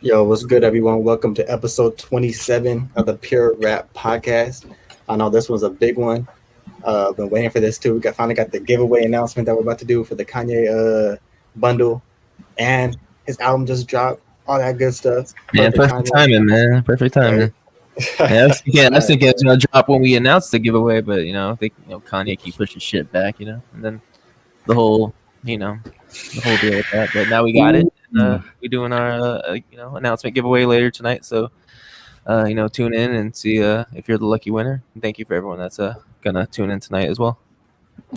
Yo, what's good, everyone? Welcome to episode 27 of the Pure Rap Podcast. I know this was a big one. Been waiting for this too. Finally got the giveaway announcement that we're about to do for the Kanye bundle, and his album just dropped. All that good stuff. Man, Perfect perfect timing, timing, man. Perfect right? timing. Yeah, I was thinking it's gonna drop when we announced the giveaway, but I think Kanye keep pushing shit back, and then the whole, the whole deal with that. But now we got it. We're doing our, announcement giveaway later tonight. So, tune in and see if you're the lucky winner. And thank you for everyone that's gonna tune in tonight as well.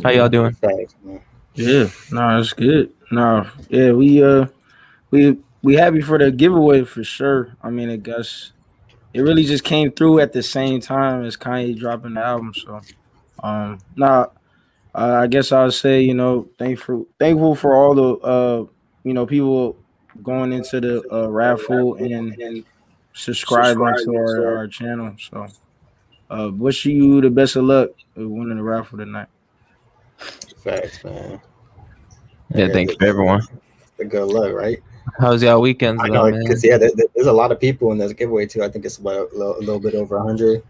How y'all doing? Thanks, man. Yeah, no, it's good. No, yeah, we happy for the giveaway for sure. I mean, I guess it really just came through at the same time as Kanye dropping the album. So, I guess I'll say thankful for all the people going into the raffle and subscribing to our channel. So, wish you the best of luck with winning the raffle tonight. Facts, man. Yeah, thank you for everyone. The good luck, right? How's y'all weekends? I know, because there's a lot of people in this giveaway too. I think it's about a little bit over 100.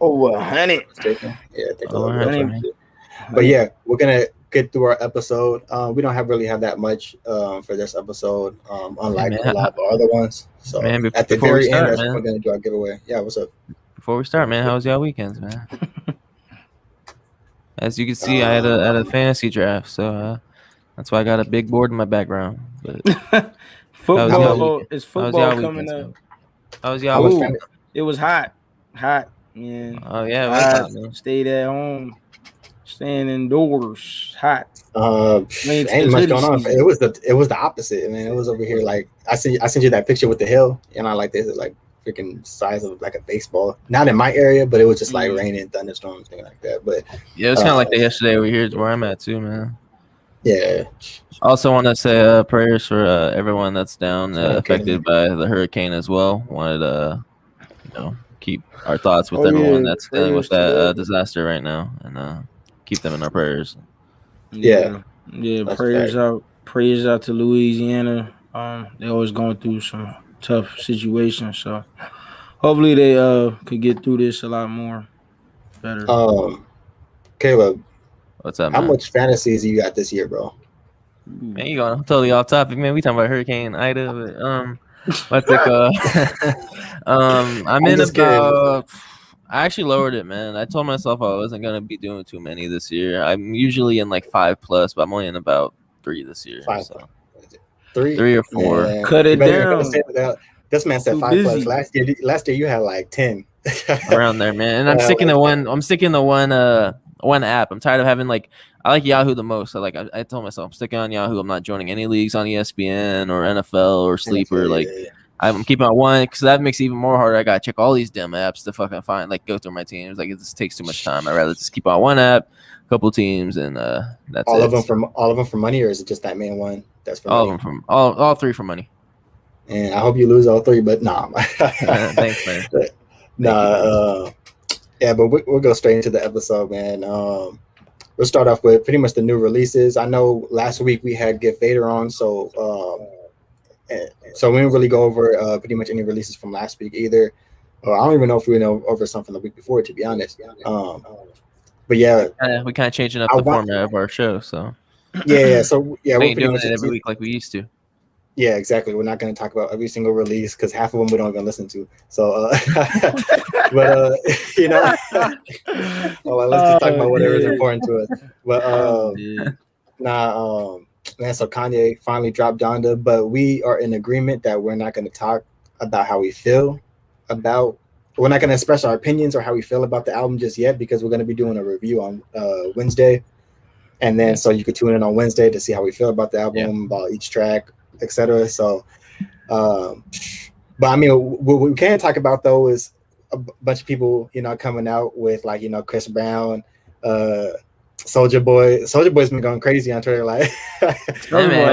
Oh, 100. Yeah, I think Oh, 100. But yeah, we're gonna get through our episode. We don't really have that much for this episode, unlike a lot of our other ones. So at the very end, that's when we're gonna do our giveaway. Yeah, what's up? Before we start, man, how's y'all weekends, man? As you can see, I had a fantasy draft, so that's why I got a big board in my background. But football is football coming weekends, up. How's y'all? It was hot, man. Oh yeah, hot, man. Stayed at home, staying indoors, hot. Ain't much going on. It was the opposite, man. It was over here like I sent you that picture with the hill, and I like this like freaking size of like a baseball. Not in my area, but it was just like raining, thunderstorms, things like that. But yeah, it's kind of like that yesterday over here, where I'm at too, man. Yeah. Also, want to say prayers for everyone that's down affected by the hurricane as well. Wanted to keep our thoughts with everyone that's dealing with that disaster right now, and keep them in our prayers. Yeah. Prayers out to Louisiana. They're always going through some tough situations, so hopefully they could get through this a lot more better. Caleb, what's up, how man? much fantasies you got this year, bro? Man, you going totally off topic, man. We talking about Hurricane Ida, but I'm in about. I actually lowered it, man. I told myself I wasn't gonna be doing too many this year. I'm usually in like 5+, but I'm only in about 3 this year. 5, so. 3 or 4. Man. Cut it down. This man said 5+. Last year you had like 10. Around there, man. And I'm sticking to one. I'm sticking to one app. I'm tired of having I like Yahoo the most. So I told myself I'm sticking on Yahoo. I'm not joining any leagues on ESPN or NFL or Sleeper. I'm keeping on one because that makes it even more harder. I gotta check all these damn apps to fucking go through my teams. It just takes too much time. I'd rather just keep on one app, a couple teams, and that's all of them for money, or is it just that main one that's for all money? of them all 3 for money. And I hope you lose all 3, but nah. Thanks, man. Yeah, but we'll go straight into the episode, man. We'll start off with pretty much the new releases. I know last week we had Get Vader on, so we didn't really go over pretty much any releases from last week either. I don't even know if we went over some from the week before, to be honest. But yeah, we kind of changing up the format of our show, so yeah. So yeah, we ain't doing it every week like we used to. Yeah, exactly. We're not going to talk about every single release because half of them we don't even listen to. So, but let's just talk about whatever is important to us. But man. So Kanye finally dropped Donda, but we are in agreement that we're not going to talk about how we feel about. We're not going to express our opinions or how we feel about the album just yet because we're going to be doing a review on Wednesday, and then so you could tune in on Wednesday to see how we feel about the album, about each track, etc. So, but I mean, what we can talk about though is a bunch of people, coming out with Chris Brown, Soulja Boy's been going crazy on Twitter,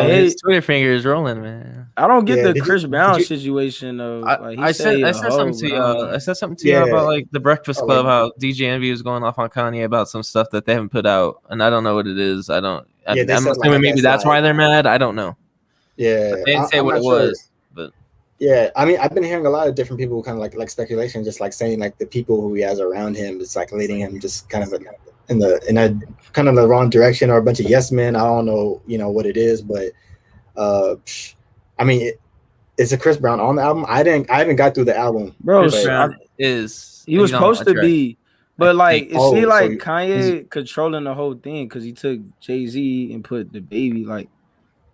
his Twitter finger is rolling, man. I don't get the Chris Brown situation of. I said something to you. I said something to you about the Breakfast Club, how DJ Envy was going off on Kanye about some stuff that they haven't put out, and I don't know what it is. I'm assuming maybe that's why they're mad. I don't know. Yeah, they didn't say what it was, but Yeah, I mean, I've been hearing a lot of different people kind of like speculation, just like saying like the people who he has around him is like leading him just kind of in a kind of the wrong direction, or a bunch of yes men. I don't know, what it is, but I mean, is it Chris Brown on the album? I haven't got through the album, bro. Chris but Brown is He was he's on supposed one to track. be, but like, think- is Oh, he so like you- Kanye controlling the whole thing because he took Jay-Z and put the baby like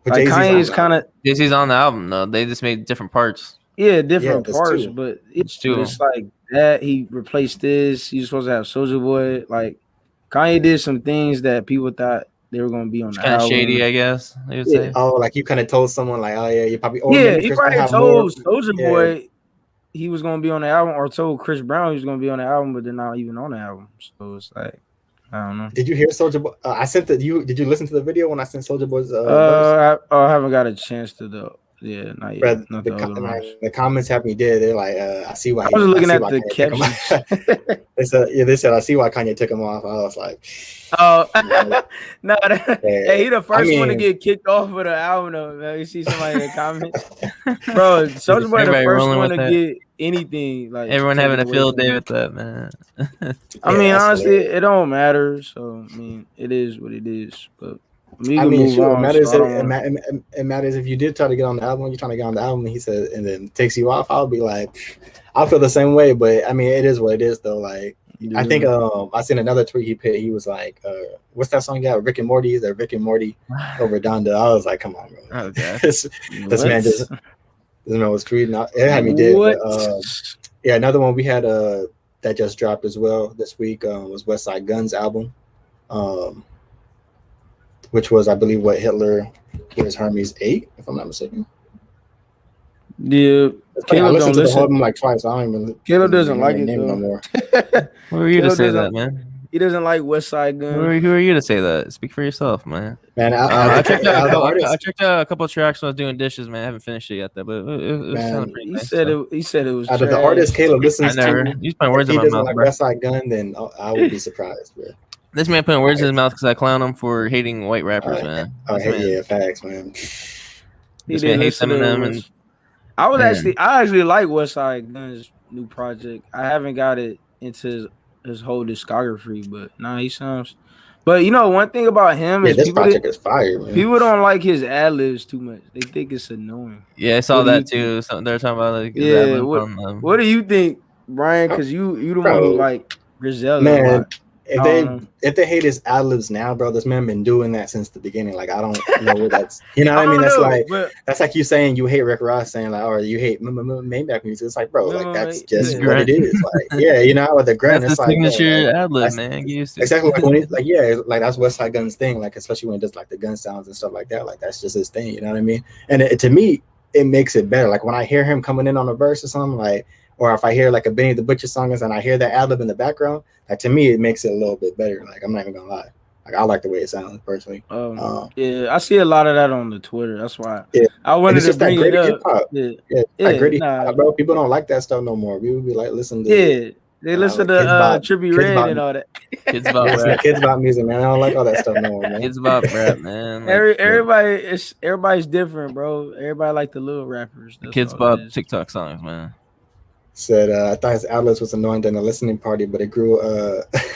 but like Jay-Z's on Kanye's the kind of Jay-Z's on the album though. They just made different parts. different there's parts, two. but It's two. it's like that he replaced this. He's supposed to have Soulja Boy. Like Kanye did some things that people thought they were gonna be on It's the kind of album. shady, I guess. I would say. Oh, like you kind of told someone like, oh yeah, you probably. Or Yeah, maybe he Chris Brown probably have told more- Soulja yeah. Boy he was gonna be on the album, or told Chris Brown he was gonna be on the album, but they're not even on the album. So it's like, I don't know. Did you hear Soulja Boy? I sent Did you listen to the video when I sent Soulja Boy's verse? I haven't got a chance to not yet. Bruh, Not the, the other ones. the comments have me dead. They're like, I see why. I was looking see at why the Kanye took him captions. off. They said, I see why Kanye took him off. I was like, Oh, no, hey, he the first one to mean- get kicked off of the album, though, man. You see somebody in the comments, bro. Soulja Boy the Everybody first rolling one with to that. get anything. Like Everyone taken having a away field from day him. with that, man. I Yeah, mean, that's honestly, hilarious. it don't matter. So I mean, it is what it is. But we I can mean, move sure, on. it matters. So I don't wanna- It matters if you did try to get on the album. You're trying to get on the album, and he said, and then takes you off. I'll be like, I'll feel the same way. But I mean, it is what it is, though. Like, I think I seen another tweet he put. He was like, "What's that song? Yeah, Rick and Morty. Is there Rick and Morty over Donda?" I was like, "Come on, bro." Okay. this man was tweeting out. It had me dead. What? But, yeah, another one we had that just dropped as well this week was West Side Gun's album, which was, I believe, what Hitler Here's Hermes 8, if I'm not mistaken. Yeah, It's funny, I Caleb listened don't to the listen. whole album like twice. I don't even. Caleb doesn't remember like it, the name though. no more. Who are you to Caleb say doesn't- that, man? He doesn't like West Side Gun. Who are you to say that? Speak for yourself, man. Man, I checked out the artist. I checked out a couple of tracks when I was doing dishes, man. I haven't finished it yet, though, but it Man, sounded pretty He nice. said so. it. He said it was. Out of the trash. artist Caleb I listens never. to, You putting if words he in my doesn't mouth, like bro. West Side Gun, then I would be surprised, bro. This man putting words in his mouth because I clown him for hating white rappers, Alright. man. Oh, This man- yeah, facts, man. He This didn't man hates listen to Eminem West- and I Man. actually like West Side Gun's new project. I haven't got it into his whole discography, but he sounds. But one thing about him Yeah, is this project is fire, man. people don't like his ad libs too much. They think it's annoying. yeah, I saw What do that you too. So they're talking about like his Yeah, ad-libs what- on, What do you think, Brian? Because you the one Bro. who like Griselda. a Man, lot. if they hate his ad libs now, bro, this man been doing that since the beginning. Like, I don't know what that's. You know what I mean? don't That's know, like but that's like you saying you hate Rick Ross, saying like, or you hate Maybach music. It's like, bro, like that's just Yeah. what it is. Like, yeah, with the grunt, That's it's the like, bro, signature like, ad lib, that's- man. Get used to it. exactly like when like like that's West Side Gun's thing. Like, especially when it does like the gun sounds and stuff like that. Like, that's just his thing. You know what I mean? And to me, it makes it better. Like when I hear him coming in on a verse or something, like, or if I hear like a Benny the Butcher song and I hear that ad lib in the background, like to me, it makes it a little bit better. Like, I'm not even gonna lie. Like, I like the way it sounds personally. yeah, I see a lot of that on the Twitter. That's why Yeah. I And wanted it's to just that bring it gritty up. hip hop. Yeah, Yeah, like gritty nah. hip hop, bro. People don't like that stuff no more. We would be like, listen to Yeah, they listen like to Kids Bop- Trippie Kids Red Bop- and all that. Kids about listen to rap. kids about music, man. I don't like all that stuff no more, man. Kids about rap, man. Like, Everybody's different, bro. Everybody like the little rappers. That's kids all it about is. TikTok songs, man. Said I thought his outlets was annoying during the listening party, but it grew.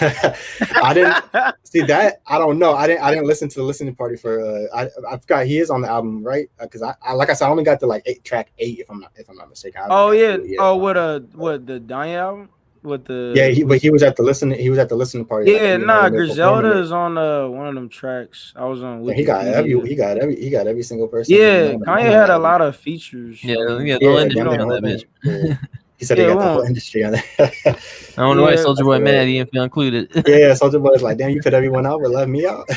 I didn't see that. I don't know. I didn't listen to the listening party for. I forgot he is on the album, right? Because I like I said, I only got to like track 8 if I'm not mistaken. I Oh haven't yeah. got to it yet. What the Donnie album? With the Yeah, he was at the listening party. Yeah, like, when they were Griselda performing is on one of them tracks. I was on. it. He got every single person. Yeah, on the Kanye had a album. lot of features. Yeah, so- yeah, the Yeah, whole yeah, industry the on whole that bitch. thing. Yeah. He said Yeah, he got the well- whole industry on that. I don't know why Yeah, Soulja Boy mad. He didn't feel included. Yeah, Soulja Boy is like, damn, you put everyone out but left me out.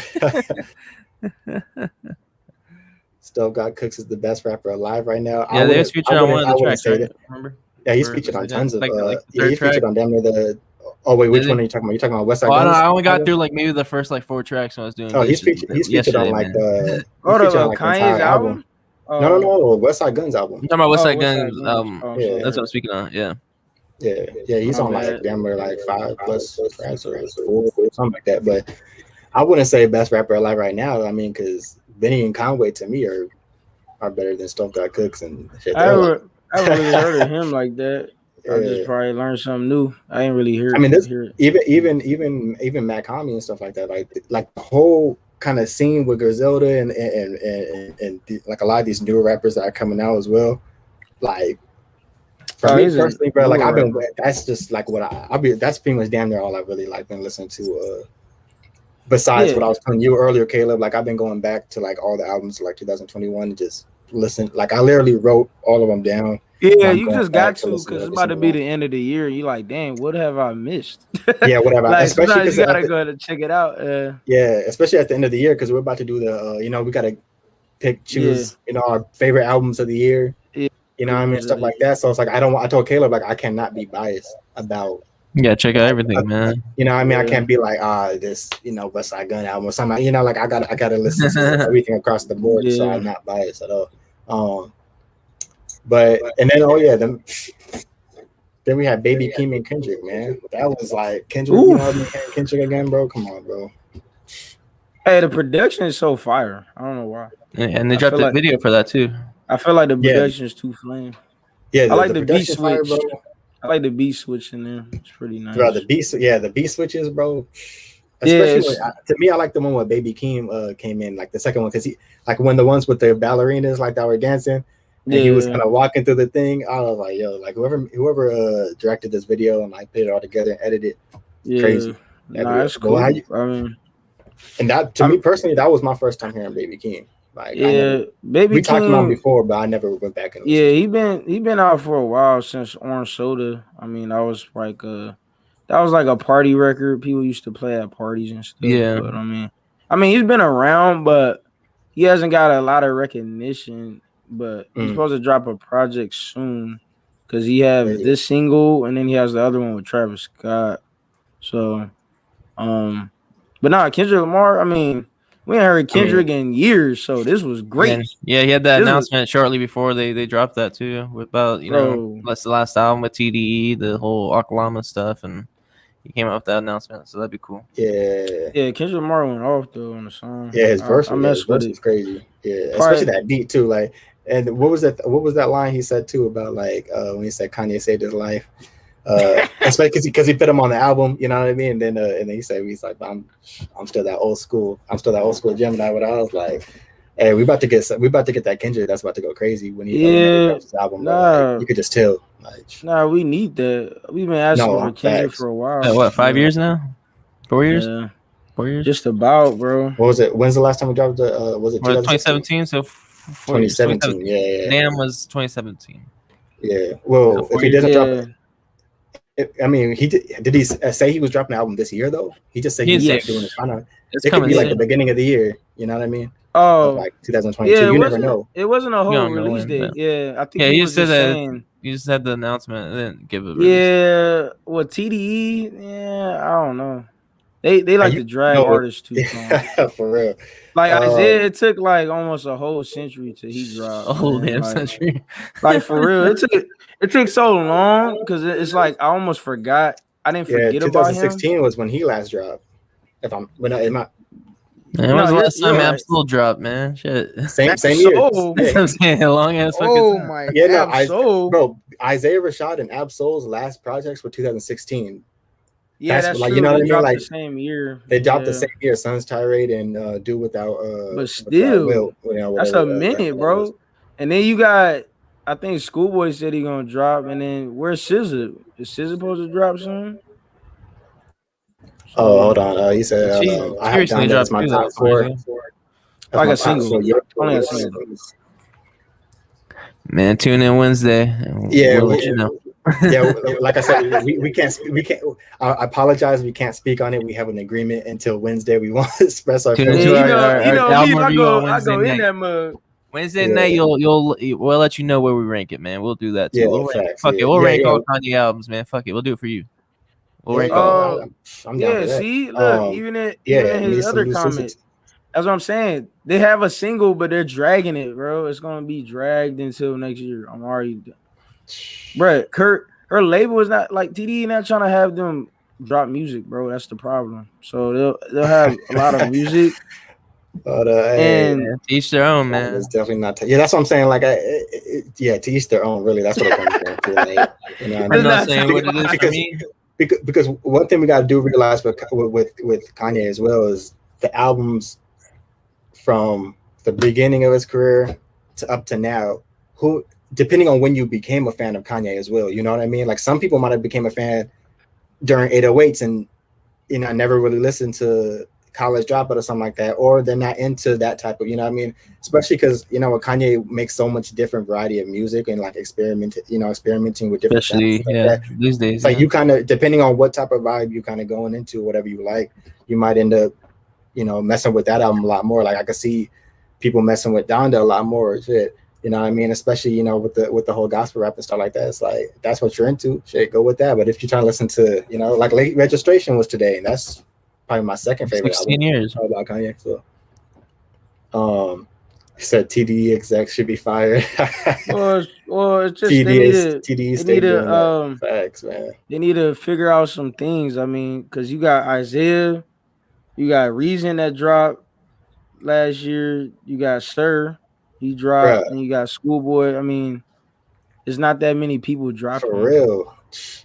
Still Got Cooks is the best rapper alive right now. Yeah, they was featured on one of the I wouldn't tracks, say right? that. Remember? Yeah, he's Or featured on was it tons of. like the Yeah, third he's featured track? on damn near the. Oh wait, which Is one he? are you talking about? You talking about West Side Well, Guns? I only got through like maybe the first like 4 tracks when I was doing. Oh, he's dishes featured on yesterday, like man. the. Hold featured on, up, like, the Kanye's entire album? No, West Side Guns album. I'm talking about West Side West Side Guns. Guns. Oh, yeah. sorry. That's what I'm speaking on. Yeah. Yeah, he's on Okay. like damn near like 5+ tracks or 4, something like that. But I wouldn't say best rapper alive right now. I mean, because Benny and Conway to me are better than Stove Got Cooks and shit. I I haven't really heard of him like that. I just Yeah. probably learned something new. I ain't really hear. I mean, this hear it. even Matt Comey and stuff like that. Like the whole kind of scene with Griselda and like a lot of these newer rappers that are coming out as well. Like for me he's a personally, bro, like newer I've been rapper. that's just like what I'll be. That's pretty much damn near all I've really like been listening to. Besides Yeah. what I was telling you earlier, Caleb, like I've been going back to like all the albums like 2021 and just listen. Like I literally wrote all of them down. Yeah, I'm you going just back got to to listen to because it's every about to single be one. the end of the year. You like, dang, what have I missed? Yeah, whatever. Like Especially sometimes because you gotta go ahead and check it out. yeah, especially at the end of the year because we're about to do the we got to choose our favorite albums of the year. Yeah. You know what I mean, stuff like that. So it's like I told Caleb like I cannot be biased about. Yeah, check out everything, man. You know what I mean? Yeah. I can't be like this West Side Gun album or something. You know, like I gotta listen to everything across the board, so I'm not biased at all. But and then then we had Baby Keem and Kendrick, man. That was like Kendrick, Kendrick again, bro. Come on, bro. Hey, the production is so fire. I don't know why. And they dropped a video for that too. I feel like the production is too flame. Yeah, I like the beat fire, switch. bro. I like the beat switch in there. It's pretty nice. Bro, the beat switches, bro. Especially to me, I like the one where Baby Keem came in, like the second one, because he like when the ones with the ballerinas like that were dancing. And he was kind of walking through the thing. I was like, yo, like whoever directed this video and like put it all together and edited it, crazy. That's cool. And that to me personally, that was my first time hearing Baby Keem. Like, Baby we talked about him before, but I never went back and listened. he been out for a while since Orange Soda. I mean, that was like a party record. People used to play at parties and stuff. Yeah, but I mean, he's been around, but he hasn't got a lot of recognition. But he's supposed to drop a project soon because he have this single and then he has the other one with Travis Scott. So, but nah, Kendrick Lamar. I mean, we ain't heard Kendrick in years, so this was great. Yeah, he had that announcement shortly before they dropped that too, about that's the last album with TDE, the whole Oklahoma stuff, and he came out with that announcement, so that'd be cool. Yeah, Kendrick Lamar went off though on the song. Yeah, his verse was crazy. Yeah, especially that beat too. Like, and what was that line he said too about like when he said Kanye saved his life? Especially because he put him on the album, you know what I mean? And then he said he's like, I'm still that old school. I'm still that old school Gemini. What I was like, hey, we about to get that Kendrick that's about to go crazy when he drops his album. Like, you could just tell. Like, we need that. We've been asking for Kendrick for a while. What, 5 years now? 4 years? Yeah. 4 years? Just about, bro. What was it? When's the last time we dropped the? Was it 2017? So 2017. Yeah. Damn was 2017. Yeah. Well, if he didn't drop it, I mean, he did he say he was dropping an album this year though? He just said he was doing it. It could be like the beginning of the year. You know what I mean? Oh, like 2022. Yeah, you never know. It wasn't a whole release date. Yeah, I think. Yeah, he just said that. Saying, you just had the announcement and then give it. Yeah, well, TDE. Yeah, I don't know. They like to drag artists too long. For real. Like Isaiah, it took like almost a whole century till he dropped. A whole damn century. Like for real, it took so long because it's like I almost forgot. I didn't forget about him. 2016 was when he last dropped. If I'm when I Man, when was the last time Absol dropped, man? Shit. Same year. That's what I'm saying. Long ass fucking time. My God. Yeah, no, bro, Isaiah Rashad and Absol's last projects were 2016. Yeah, that's like true. You know what I mean? Like the same year. They dropped the same year. Sun's Tirade and Do Without. But still, that's a minute, bro. And then you got, I think Schoolboy said he gonna drop, and then where's SZA? Is SZA supposed to drop soon? Oh, hold on. He said I have done that's my top 4. Like a single. Only a single. Man, tune in Wednesday. We'll let you know. Yeah, like I said, we can't. I apologize. We can't speak on it. We have an agreement until Wednesday. We want to express our feelings. I go in that mug. Wednesday night, we'll let you know where we rank it, man. We'll do that too. We'll rank all Kanye albums, man. Fuck it, we'll do it for you. We'll rank all. I'm down for that. See, look, even in his other comments, that's what I'm saying. They have a single, but they're dragging it, bro. It's gonna be dragged until next year. I'm already done. Bro, her label is not like TDE not trying to have them drop music, bro. That's the problem. So they'll have a lot of music, But hey, And Yeah, to each their own, man, man. it's definitely not. Yeah, that's what I'm saying. Like, yeah, to each their own. Really, that's what it comes down to. Like, you know what I I'm mean? not That's saying not what it is for Because me. because one thing we got to do realize with Kanye as well is the albums from the beginning of his career to up to now, who depending on when you became a fan of Kanye as well, you know what I mean? Like some people might have became a fan during 808s and never really listened to College Dropout or something like that, or they're not into that type of, you know what I mean? Especially because Kanye makes so much different variety of music and like experimenting with different sounds Especially, like yeah, that. these days. It's like Yeah. you kind of depending on what type of vibe you kind of going into, whatever you like, you might end up messing with that album a lot more. Like I could see people messing with Donda a lot more. Shit, you know what I mean? Especially with the whole gospel rap and stuff like that. It's like that's what you're into. Shit, go with that. But if you're trying to listen to like Late Registration was today, and that's probably my second favorite 16 album years. about Kanye. So, he said TDE execs should be fired. well, it's just TDE they stay need doing that. to Facts, man. they need to figure out some things. I mean, because you got Isaiah, you got Reason that dropped last year, you got Sir, he Bruh, dropped, and you got Schoolboy. I mean, there's not that many people for dropping. real.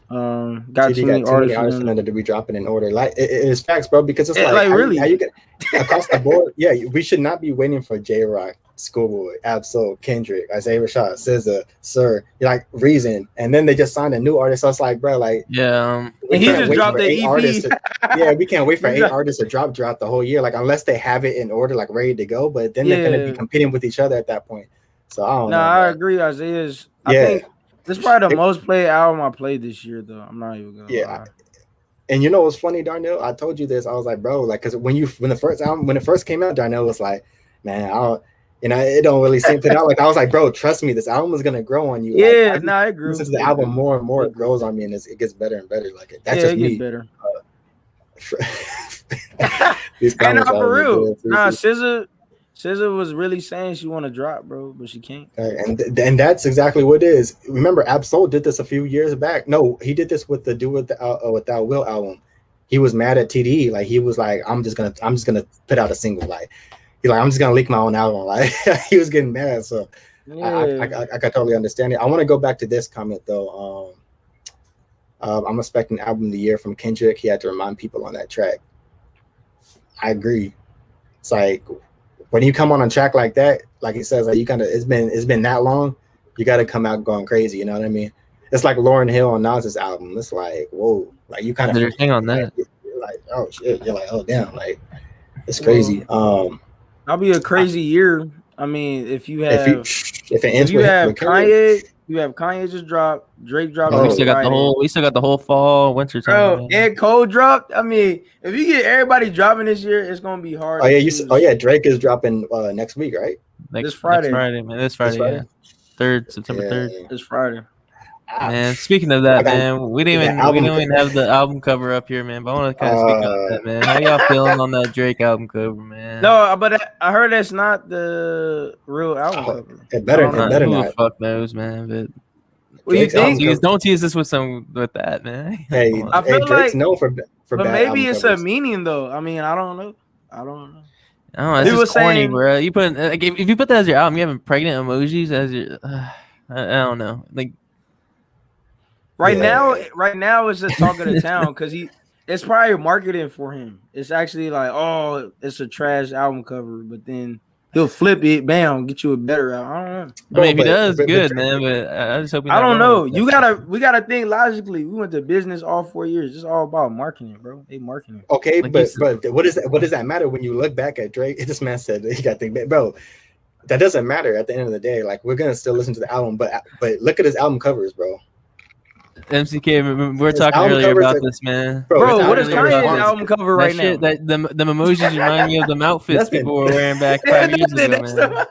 Got TD too many got too many artists for artists in them. there to be dropping in order. Like it's facts, bro. Because it's like Like how really, you get across the board. Yeah, we should not be waiting for J Rock, Schoolboy, Absol, Kendrick, Isaiah Rashad, SZA, Sir, like Reason, and then they just signed a new artist. So it's like, bro, like Yeah. we and he can't just wait dropped for the 8 artists. EP. Yeah, we can't wait for He 8 dropped- artists to drop throughout the whole year. Like unless they have it in order, like ready to go. But then they're gonna be Yeah, competing with each other at that point. So I don't no, know, I man. agree. Isaiah's. I Yeah, think this is probably the most played album I played this year, though. I'm not even gonna yeah. lie. And you know what's funny, Darnell? I told you this. I was like, bro, like, because when it first came out, Darnell was like, man, it don't really seem to out. Like, I was like, bro, trust me, this album is gonna grow on you. Yeah, Like, I agree. listen to the album more and more, it grows on me, and it gets better and better. Like, that's just it me. gets better. These And comments not for are real. good. Nah, SZA was really saying she want to drop, bro, but she can't. And that's exactly what it is. Remember, Absol did this a few years back. No, he did this with the Do Without Will album. He was mad at TDE. Like he was like, I'm just gonna put out a single. Like he's like, I'm just gonna leak my own album. Like he was getting mad. So Yeah. I can totally understand it. I want to go back to this comment though. I'm expecting album of the year from Kendrick. He had to remind people on that track. I agree. It's like when you come on a track like that, like he says, like it's been that long, you got to come out going crazy. You know what I mean? It's like Lauryn Hill on Nas's album. It's like, whoa, like you kind of Hang on that. you're like, oh shit, you're like, oh damn, like it's crazy. That'll be a crazy year. I mean, if you have Kanye, Kanye just dropped, Drake dropped. Oh, we still got the whole fall, winter time. Bro, and Cole dropped. I mean, if you get everybody dropping this year, it's gonna be hard. Drake is dropping next week, right? This Friday. This Friday, yeah. 3rd, September 3rd. This Friday. Man, speaking of that, man, we didn't even have the album cover up here, man. But I want to kind of speak on that, man. How y'all feeling on that Drake album cover, man? No, but I heard that's not the real album cover. It better Who not. the fuck knows, man? But what you think? Don't tease us with that, man. Hey, I feel Drake's like known for but bad maybe it's covers. a meaning though. I mean, I don't know. Oh, this is corny, bro. You put like if you put that as your album, you having pregnant emojis as your. I don't know, like. Right now it's the talk of the town because it's probably marketing for him. It's actually like, oh, it's a trash album cover, but then he'll flip it, bam, get you a better album. I don't know. I mean, if he does, good, man. But I just hope. I don't know. We gotta think logically. We went to business all 4 years. It's all about marketing, bro. They marketing. Okay, like but what does that matter when you look back at Drake? This man said he got to think, bro. That doesn't matter at the end of the day. Like we're gonna still listen to the album, but look at his album covers, bro. MCK, we're talking earlier about this, man. Bro, what is Kanye's album cover right now? The emojis remind me of the outfits people were wearing back 5 years ago, man.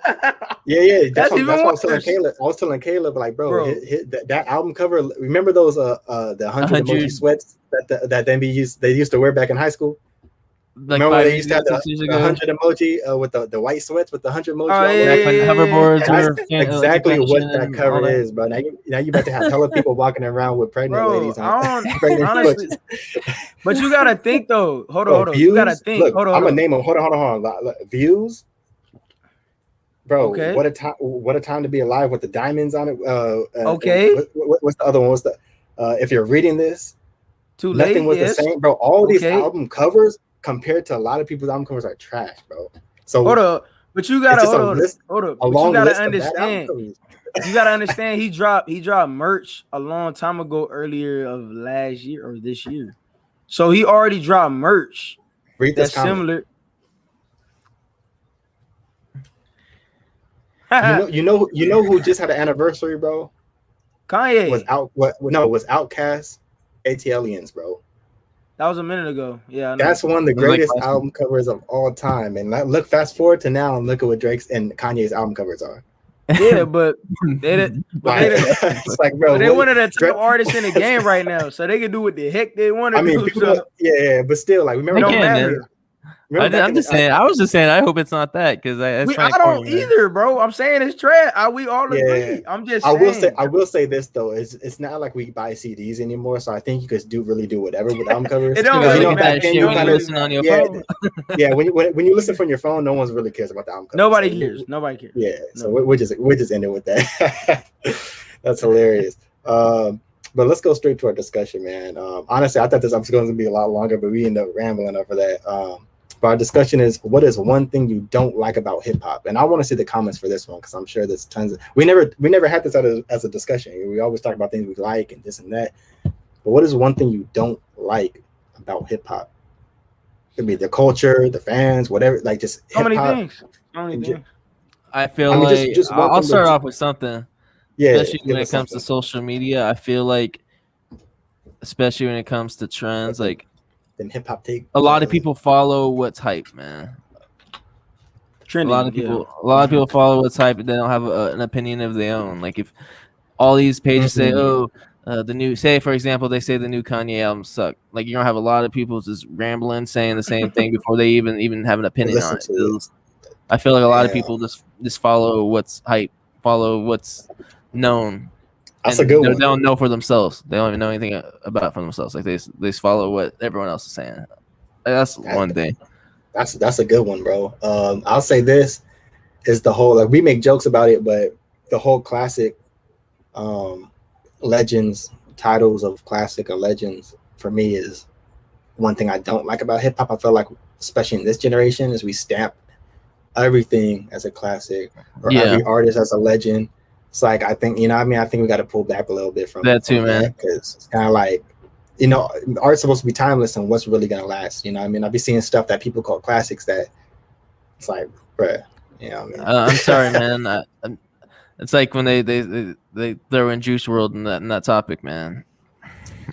Yeah. That's what I was telling Caleb. I was telling Caleb, like, bro. That album cover. Remember those the 100 emoji sweats that they used to wear back in high school? like Remember when 5 they years used to ago, have 6 years the ago. 100 emoji with the white sweats with the 100 emoji Oh, all yeah, over? Back when hoverboards That's were exactly what invention that and cover all that. is, bro. Now you about to have hella people walking around with pregnant bro. ladies on I don't pregnant honestly, emojis. but you gotta think though. Hold Bro, on. You gotta views. think. Look, Hold I'm gonna on. name them. Hold on. Views, bro. Okay. What a time! What a time to be alive with the diamonds on it. Okay. What's the other one? What's the? If you're reading this, Too nothing late. was the Yes. same, bro. All these Okay. album covers compared to a lot of people's album covers are trash, bro. So Hold up. But you it's gotta just a hold list, up. a But you long gotta list of bad album understand. covers. You gotta understand. He dropped merch a long time ago, earlier of last year or this year. So he already dropped merch Read this that's comment. similar. You know who just had an anniversary, bro? Kanye. Was Outkast, ATLians, bro. That was a minute ago. Yeah, I know. That's one of the It was like greatest last album covers of all time. And look, fast forward to now and look at what Drake's and Kanye's album covers are. Yeah, but they did. But Like, they did. it's like, bro, But they one of the Drake- top artists in the game right now, so they can do what the heck they want to I mean, do. people So don't, yeah, but still, like, remember it don't Again, back in matter. the- remember back I'm in just the- saying. I was just saying. I hope it's not that because I Frank don't Corny, man. either, bro. I'm saying it's trash. We all Yeah. agree. I'm just I saying. will say this though, it's not like we buy CDs anymore, so I think you could really do whatever with album covers. It don't You gotta really look at matter. that shit It when don't you really listen on your Yeah, phone. yeah. When you listen from your phone, no one's really cares about the album cover. Nobody So cares. Nobody cares. Yeah, so No. we're just ending with that. That's hilarious. But let's go straight to our discussion, man. Honestly, I thought this episode was going to be a lot longer, but we ended up rambling over that. But our discussion is, what is one thing you don't like about hip hop? And I want to see the comments for this one because I'm sure there's tons of. We never had this as a discussion. We always talk about things we like and this and that. But what is one thing you don't like about hip hop? It could be the culture, the fans, whatever. Like just So hip many hop. things. So many things. I feel I mean, like just one I'll thing start that- off with something. Yeah, Especially give when us it comes to something. social media, I feel like, especially when it comes to trends, Okay. like Then hip hop take a lot of people follow what's hype, man. Trending. A lot of people follow what's hype, but they don't have an opinion of their own. Like if all these pages say, "Oh, the new," say for example, they say the new Kanye album sucked. Like you're gonna have a lot of people just rambling, saying the same thing before they even have an opinion on it. Listen to it. I feel like a lot of Yeah. people just follow what's hype, follow what's known. That's a and good they one. don't know for themselves. They don't even know anything about it for themselves. Like they just follow what everyone else is saying. Like, that's one thing. That's a good one, bro. I'll say this is the whole, like, we make jokes about it, but the whole classic legends, titles of classic or legends for me is one thing I don't like about hip hop. I feel like, especially in this generation, is we stamp everything as a classic or every artist as a legend. It's like, I think, you know what I mean? I think we got to pull back a little bit from That too, man. Because it's kind of like, you know, art's supposed to be timeless and what's really going to last. You know what I mean? I'll be seeing stuff that people call classics that it's like, bruh, you know what I mean? I'm sorry, man. It's like when they throw in Juice WRLD in that topic, man.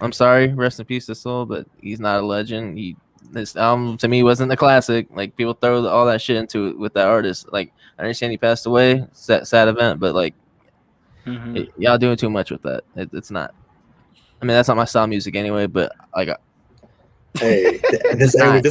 I'm sorry, rest in peace to soul, but he's not a legend. This album to me wasn't a classic. Like people throw all that shit into it with that artist. Like I understand he passed away, sad event, but like y'all doing too much with that. It's not. I mean, that's not my style of music anyway. But like, Hey, this is what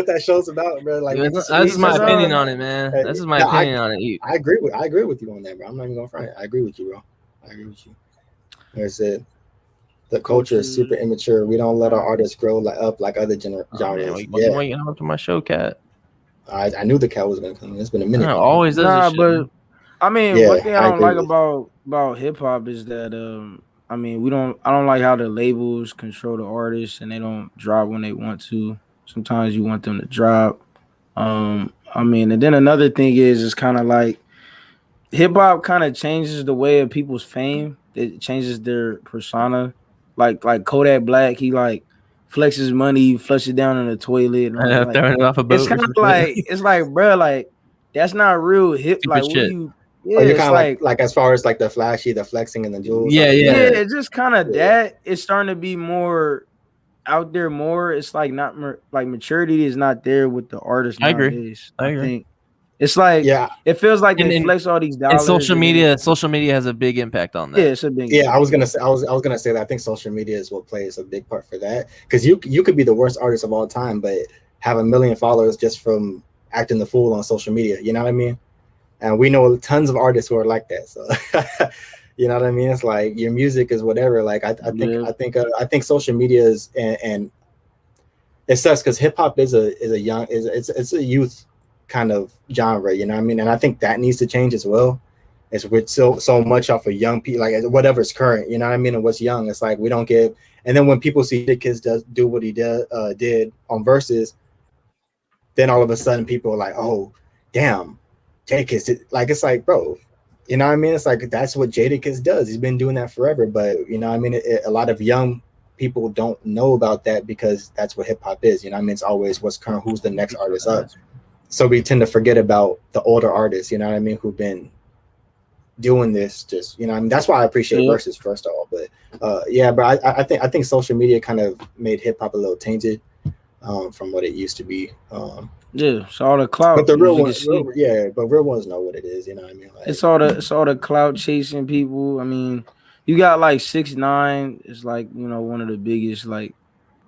that show's about, bro. Like, that's just my opinion on it, man. That's just my opinion on it. I agree with you on that, bro. I'm not even gonna front. I agree with you, bro. I agree with you. Like I said, the culture is super immature. We don't let our artists grow up like other genres. Why you up to my show, Cat? I knew the cat was gonna come. It's been a minute. Always does. But I mean, Yeah, one thing I don't agree like about hip hop is that I mean, I don't like how the labels control the artists and they don't drop when they want to. Sometimes you want them to drop. I mean, and then another thing is it's kind of like hip hop kind of changes the way of people's fame. It changes their persona. Like Kodak Black, he like flexes money, flush it down in the toilet. And throwing it off a boat. It's kind of like bro, like that's not real hip. Stupid like shit. what you? Yeah, you're it's kind of like as far as like the flashy, the flexing, and the jewels. Yeah. It's just kind of that. It's starting to be more out there. More, it's like not like maturity is not there with the artist. I agree. Nowadays. I agree. Think It's like Yeah, it feels like And- they and- flex all these And dollars. social and then media has a big impact on that. yeah, it's a big. yeah. I was gonna say I was gonna say that I think social media is what plays a big part for that, because you could be the worst artist of all time, but have 1 million followers just from acting the fool on social media. You know what I mean? And we know tons of artists who are like that. So you know what I mean? It's like your music is whatever. Like I think social media is and it sucks because hip hop is a young it's a youth kind of genre. You know what I mean? And I think that needs to change as well. It's with so much off of young people, like whatever's current. You know what I mean? And what's young, it's like we don't give. And then when people see the kids do what he did on Versus, then all of a sudden people are like, oh, damn, Jadakiss did. Like, it's like, bro, you know what I mean? It's like, that's what Jadakiss does. He's been doing that forever. But, you know what I mean? A lot of young people don't know about that because that's what hip hop is. You know what I mean? It's always what's current, who's the next artist up. So we tend to forget about the older artists, you know what I mean, who've been doing this just, you know, I mean, that's why I appreciate Versus first of all. But yeah, but I think social media kind of made hip hop a little tainted from what it used to be. Yeah, it's all the clout. But the real ones, but real ones know what it is. You know what I mean? Like, it's all the clout chasing people. I mean, you got like 6ix9ine is like, you know, one of the biggest like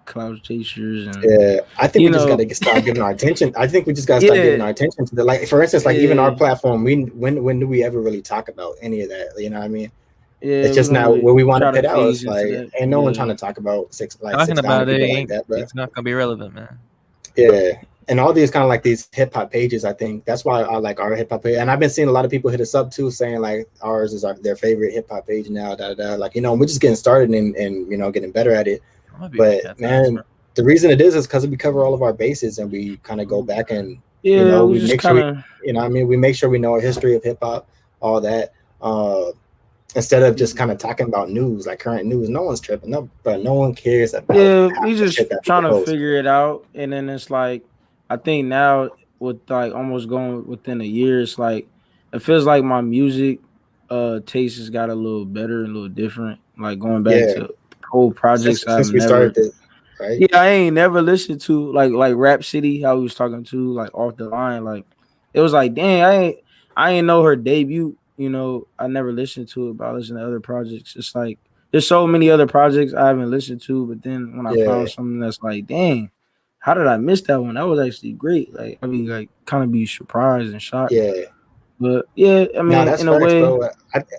clout chasers. And yeah, I think we just got to start giving our attention. I think we just got to start giving our attention to the, like, for instance, like even our platform. When do we ever really talk about any of that? You know what I mean? Yeah, it's just not what we want to put out. It's like ain't no one trying to talk about talking about it. Like that, it's not gonna be relevant, man. Yeah. And all these kind of like these hip hop pages, I think that's why I like our hip hop page. And I've been seeing a lot of people hit us up too, saying like ours is their favorite hip hop page now. Like, you know, we're just getting started and you know, getting better at it. But man, the reason it is because we cover all of our bases and we kind of go back and you know, we make sure you know what I mean, we make sure we know our history of hip hop, all that. Instead of just kind of talking about news, like current news. No one's tripping. No, but no one cares about. Yeah, we just trying to figure it out, and then it's like, I think now with like almost going within a year, it's like it feels like my music taste has got a little better, a little different. Like going back to whole projects since we started this, right? Yeah, I ain't never listened to like Rap City, how he was talking to like Off the Line. Like it was like, dang, I ain't know her debut. You know, I never listened to it, but I listened to other projects. It's like there's so many other projects I haven't listened to, but then when I found something that's like, dang, how did I miss that one? That was actually great. Like, I mean, like, kind of be surprised and shocked. Yeah. But yeah, I mean, in a way, bro.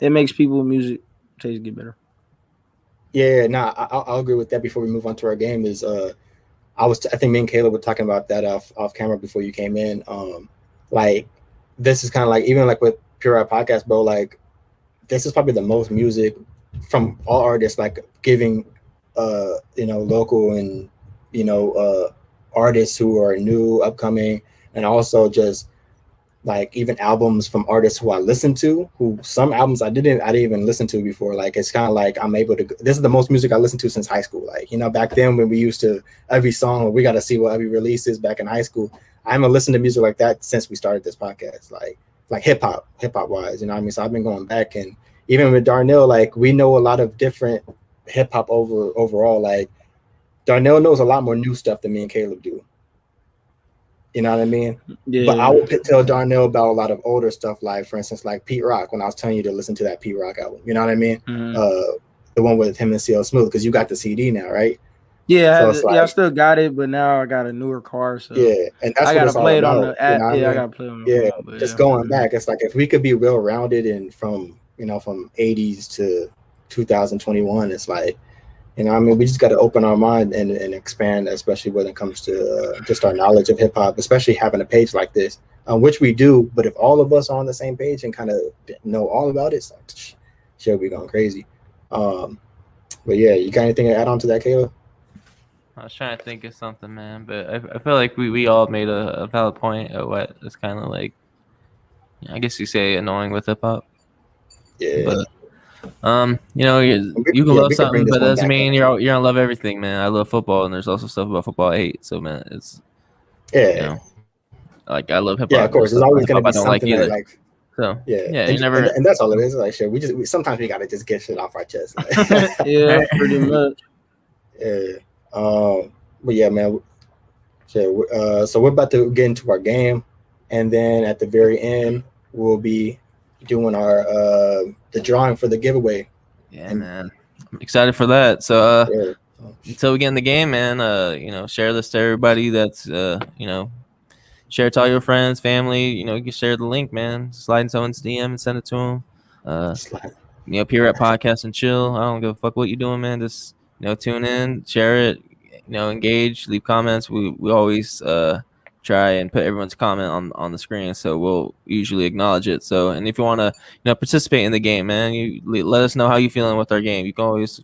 it makes people music taste get better. Yeah, I'll agree with that. Before we move on to our game, is I think me and Caleb were talking about that off camera before you came in. Like this is kind of like even like with Pure Rap Podcast, bro. Like this is probably the most music from all artists, like giving you know, local and you know artists who are new, upcoming, and also just like even albums from artists who I listen to, who some albums I didn't even listen to before. Like it's kind of like I'm able to. This is the most music I listened to since high school. Like, you know, back then when we used to every song, we got to see what every release is back in high school. I haven't listened to music like that since we started this podcast. Like hip hop wise, you know what I mean? So I've been going back, and even with Darnell, like we know a lot of different hip hop overall. Like Darnell knows a lot more new stuff than me and Caleb do. You know what I mean? Yeah. But I would tell Darnell about a lot of older stuff, like for instance, like Pete Rock, when I was telling you to listen to that Pete Rock album. You know what I mean? Mm-hmm. The one with him and CL Smooth, because you got the CD now, right? Yeah, so I still got it, but now I got a newer car, so yeah, and that's I what gotta it's all play it about, on the app. you know Yeah, I I gotta play it on the phone, just going back, it's like if we could be well rounded and from 80s to 2021, it's like, you know, I mean, we just got to open our mind and expand, especially when it comes to just our knowledge of hip hop, especially having a page like this, which we do. But if all of us are on the same page and kind of know all about it, it's like, shit, we going crazy. But yeah, you got anything to add on to that, Caleb? I was trying to think of something, man, but I feel like we all made a valid point of what is kind of like, I guess you say, annoying with hip hop. Yeah. But you know, you can love something, but that doesn't mean you're gonna love everything, man. I love football, and there's also stuff about football I hate. So, man, it's you know, like I love hip hop. Yeah, of course, there's always gonna be something that like. So yeah, you never. And that's all it is. Like shit, we sometimes we gotta just get shit off our chest. Yeah, pretty much. Yeah. But yeah, man. So we're about to get into our game. and then at the very end we'll be doing our the drawing for the giveaway. Yeah, man. I'm excited for that. So Yeah. until we get in the game, man, share this to everybody that's share it to all your friends, family, you can share the link, man. Slide in someone's DM and send it to them. Peer at Podcast and Chill. I don't give a fuck what you're doing, man. Just tune in, share it, engage, leave comments. We always try and put everyone's comment on the screen, so we'll usually acknowledge it. So, and if you want to participate in the game, man, you let us know how you feeling with our game. You can always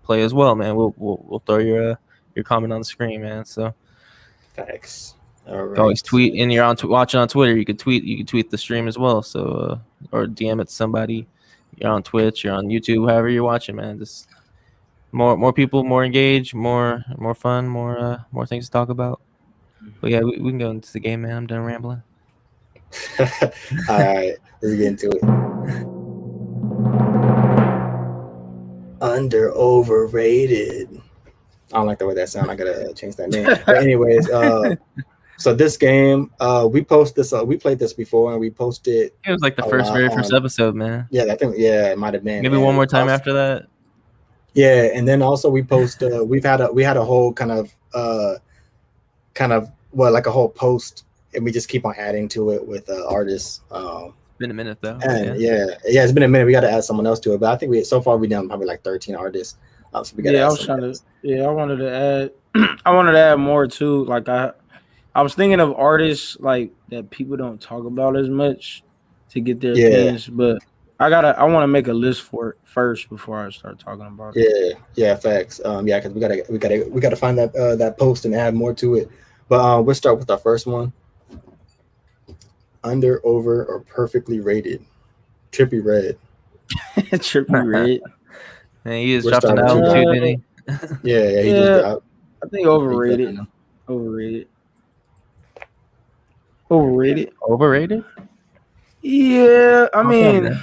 play as well, man. We'll throw your comment on the screen, man. So facts. All right. You can always tweet, and you're watching on Twitter. You could tweet the stream as well. So or DM it to somebody. You're on Twitch, you're on YouTube, however you're watching, man. Just more people, more engaged, more fun, more things to talk about. But yeah, we can go into the game, man. I'm done rambling. All right, let's get into it. Under overrated. I don't like the way that sounds. I gotta change that name. But anyways, so this game, we played this before, and we posted. It was like the very first episode, man. Yeah, I think it might have been. Maybe one more time after that. Yeah, and then also we post. We had a whole kind of like a whole post, and we just keep on adding to it with artists. It's been a minute though. And yeah, it's been a minute. We got to add someone else to it, but I think we've done probably like 13 artists. So we got. I wanted to add. I wanted to add more too. Like I was thinking of artists like that people don't talk about as much to get their opinions, but I want to make a list for it first before I start talking about it. Yeah, facts. Because we gotta find that post and add more to it. But we'll start with our first one. Under, over, or perfectly rated. Trippie Redd. Trippie Redd. Man, he just dropped an album too, didn't he? Yeah. He just dropped. I think overrated. Overrated? Yeah, I mean.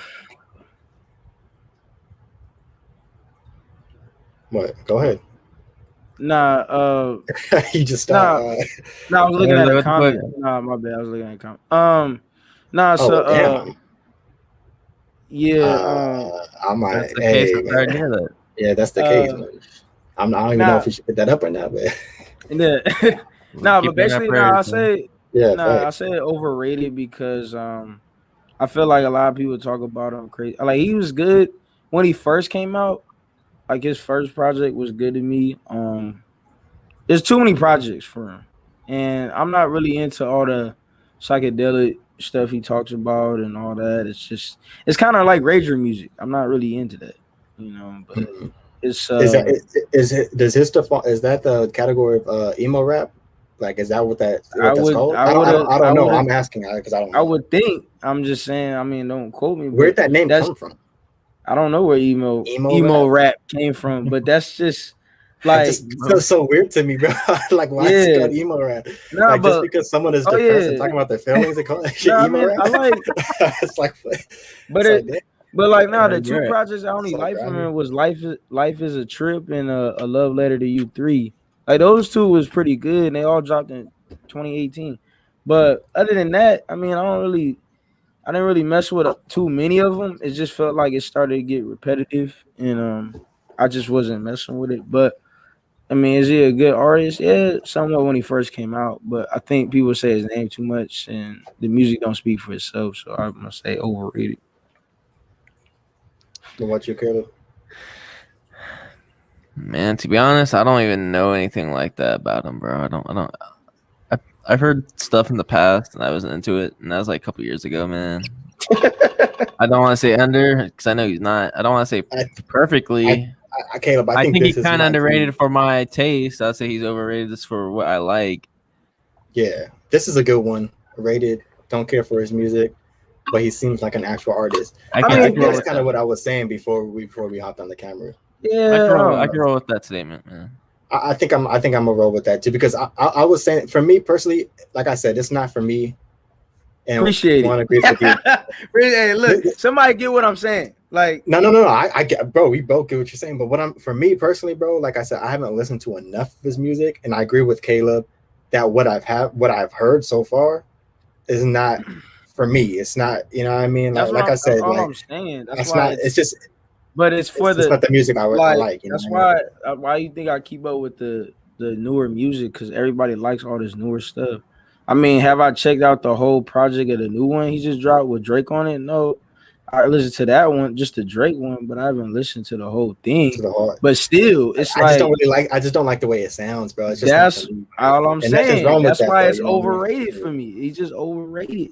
What? Go ahead. Nah. You just stopped. I was looking at the comment. Nah, my bad. I was looking at the comment. I might. That's the case. I'm sorry to hear that. Yeah, that's the case. I don't even know if we should put that up or not, but. But basically, I say. I say overrated because I feel like a lot of people talk about him crazy. Like he was good when he first came out. Like his first project was good to me. There's too many projects for him, and I'm not really into all the psychedelic stuff he talks about and all that. It's kind of like Rager music. I'm not really into that, But it's does his stuff? Is that the category of emo rap? Like, is that what that's called? I don't know. I'm asking because I don't know. I would think. I'm just saying. I mean, don't quote me. Where'd that name come from? I don't know where emo rap came from, but that's just like it's so weird to me, bro. Like, why is it called emo rap? Just because someone is depressed and talking about their feelings, they call it emo rap. I like. It's like, the two projects I only liked from him was Life is a Trip and a Love Letter to You 3. Like those two was pretty good, and they all dropped in 2018. But other than that, I mean, I didn't really mess with too many of them. It just felt like it started to get repetitive, and I just wasn't messing with it. But I mean, is he a good artist? Yeah, somewhat when he first came out. But I think people say his name too much, and the music don't speak for itself. So I'm gonna say overrated. What you, Caleb? Man, to be honest, I don't even know anything like that about him, bro. I've heard stuff in the past, and I wasn't into it, and that was like a couple years ago, man. I don't want to say under because I know he's not. I don't want to say perfectly. Caleb, I think he's kind of underrated for my taste. I'd say he's overrated just for what I like. Yeah, this is a good one. Rated. Don't care for his music, but he seems like an actual artist. I think that's kind of what I was saying before we hopped on the camera. Yeah, I can roll with that statement, man. I think I'm a roll with that too because I was saying for me personally, like I said, it's not for me. And appreciate it. Agree with you. Hey, look, somebody get what I'm saying. Like no. I get, bro. We both get what you're saying, but for me personally, bro, like I said, I haven't listened to enough of his music, and I agree with Caleb that what I've heard so far, is not for me. It's not, you know what I mean? That's Like I that's said, all like I'm saying. That's it's why not. It's just but it's for it's just the not the music I like. like. You know That's what I mean? why you think I keep up with the newer music because everybody likes all this newer stuff. I mean, have I checked out the whole project of the new one he just dropped with Drake on it? No, I listened to that one, just the Drake one, but I haven't listened to the whole thing. To the heart. But still, it's I just like don't really like. I just don't like the way it sounds, bro. It's just not that's for me. all I'm And nothing's saying. wrong with That's that, why though, it's you know what I mean? overrated for me. He's just overrated.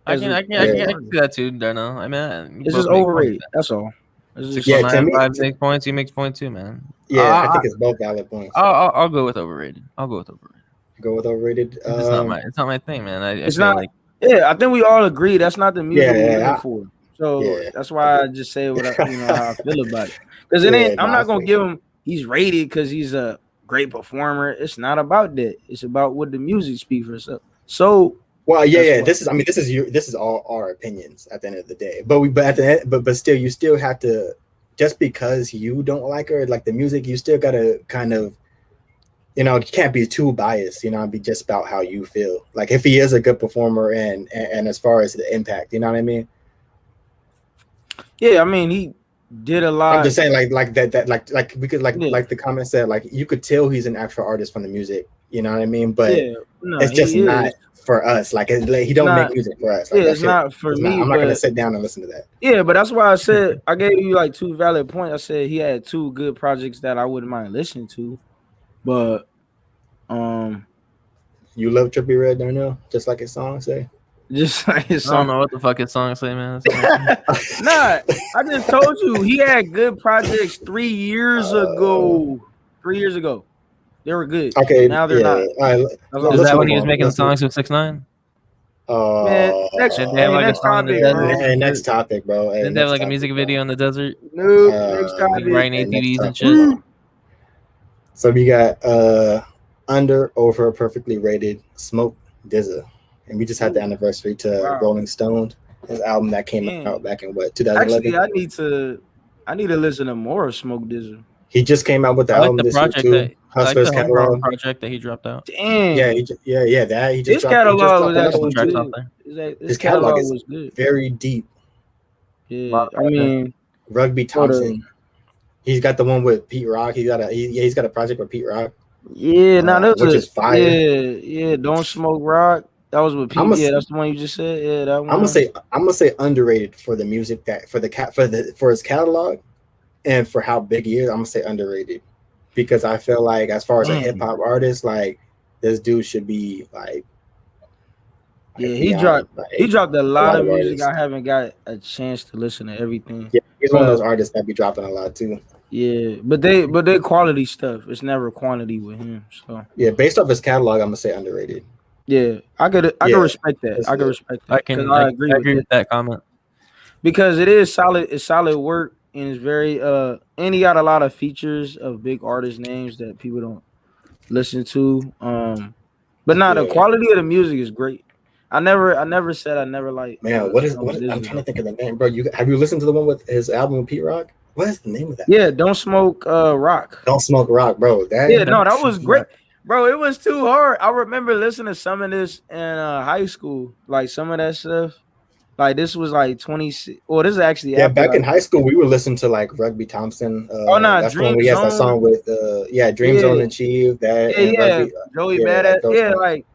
I as can a- I can as I a can, I can artist. see that too, Darno. I mean, It's just overrated. That's all. It's just, Yeah, 619 to me- 5 points. He makes point too, man. Yeah, I think it's both valid points. I'll go with overrated. I'll go with overrated. Go with overrated. It's not my thing, man. I it's feel not. like Yeah, I think we all agree that's not the music we're Yeah, looking for. So yeah. that's why I just say what how I feel about it. Because it Yeah, ain't. I'm nah, I not gonna feel give him. He's rated because he's a great performer. It's not about that. It's about what the music speaks for itself. So Well, yeah, That's yeah. why. This is all our opinions at the end of the day. But at the end, but still, you still have to. Just because you don't like her, like the music, you still gotta kind of, you can't be too biased. Be just about how you feel. Like if he is a good performer and as far as the impact, you know what I mean. yeah, I mean he did a lot. I'm just saying, like that, like we could, Yeah. like the comment said, like you could tell he's an actual artist from the music. You know what I mean? But Yeah, no, it's just he not is. for us. Like he don't Not- make music for us. Like, Yeah, that it's shit- not for it's me. not- I'm not gonna but sit down and listen to that. yeah, but that's why I said I gave you like two valid points. I said he had two good projects that I wouldn't mind listening to, but You love Trippie Red Darnell, just like his song say. just like his I don't song. know what the fuck his song say, man. Nah, I just told you he had good projects 3 years ago. 3 years ago, they were good. Okay, Now they're yeah. not. All right, Is let's that when move he was on. making Let's songs with 6ix9ine? Man, next, Did they have, like, a next song in the topic, desert? bro. Hey, next topic, bro. Hey, Didn't they have next like a topic, music bro. video in the desert? Nope, Uh, next Like topic. riding Hey, next ATVs and topic, shit. bro. So we got under, over, perfectly rated Smoke DZA, and we just had the anniversary to Wow. Rolling Stone, his album that came Damn. out back in what 2011. Actually, I need to listen to more of Smoke DZA. He just came out with the I like album the this year project too. that I like Hustlers the Homegrown catalog. project that he dropped out. Damn. Yeah, that he just His dropped. catalog he just dropped was another actually one tracks too. out good. there. His His catalog catalog is was good. very deep. Yeah, I mean, Rugby For the- Thompson. He's got the one with Pete Rock. He's got a project with Pete Rock. yeah. Now that's which is fire. Yeah. Don't Smoke Rock. That was with Pete. I'ma Yeah, s- that's the one you just said. Yeah, that one. I'm gonna say underrated for the music that for his catalog and for how big he is. I'm gonna say underrated because I feel like as far as a Damn. hip hop artist, like this dude should be like. Yeah, he beyond, dropped. like, He dropped a lot of music. artists. I haven't got a chance to listen to everything. Yeah, he's one of those artists that be dropping a lot too. Yeah, but they quality stuff. It's never quantity with him. So Yeah, based off his catalog, I'm gonna say underrated. yeah, I could Yeah, respect that. that's I could good. respect that. I can 'Cause I agree agree with with that comment. because it is solid. It's solid work and it's very and he got a lot of features of big artist names that people don't listen to. But the Yeah. quality of the music is great. I never said I never like. Man, what I'm trying to think of the name, bro. Have you listened to the one with his album with Pete Rock? What is the name of that? Yeah, Don't Smoke Rock. Don't Smoke Rock, bro. Yeah, no, that was great. Bro, it was too hard. I remember listening to some of this in high school, like some of that stuff. Like this was like 20. Well, this is actually Yeah, after, back in like, high school, we were listening to like Rugby Thompson. Oh, no, that's Dream when we had that Zone. song with Dream Yeah. Zone Achieve that. Yeah, and yeah, Rugby, Joey yeah, Badass. those Yeah, songs. like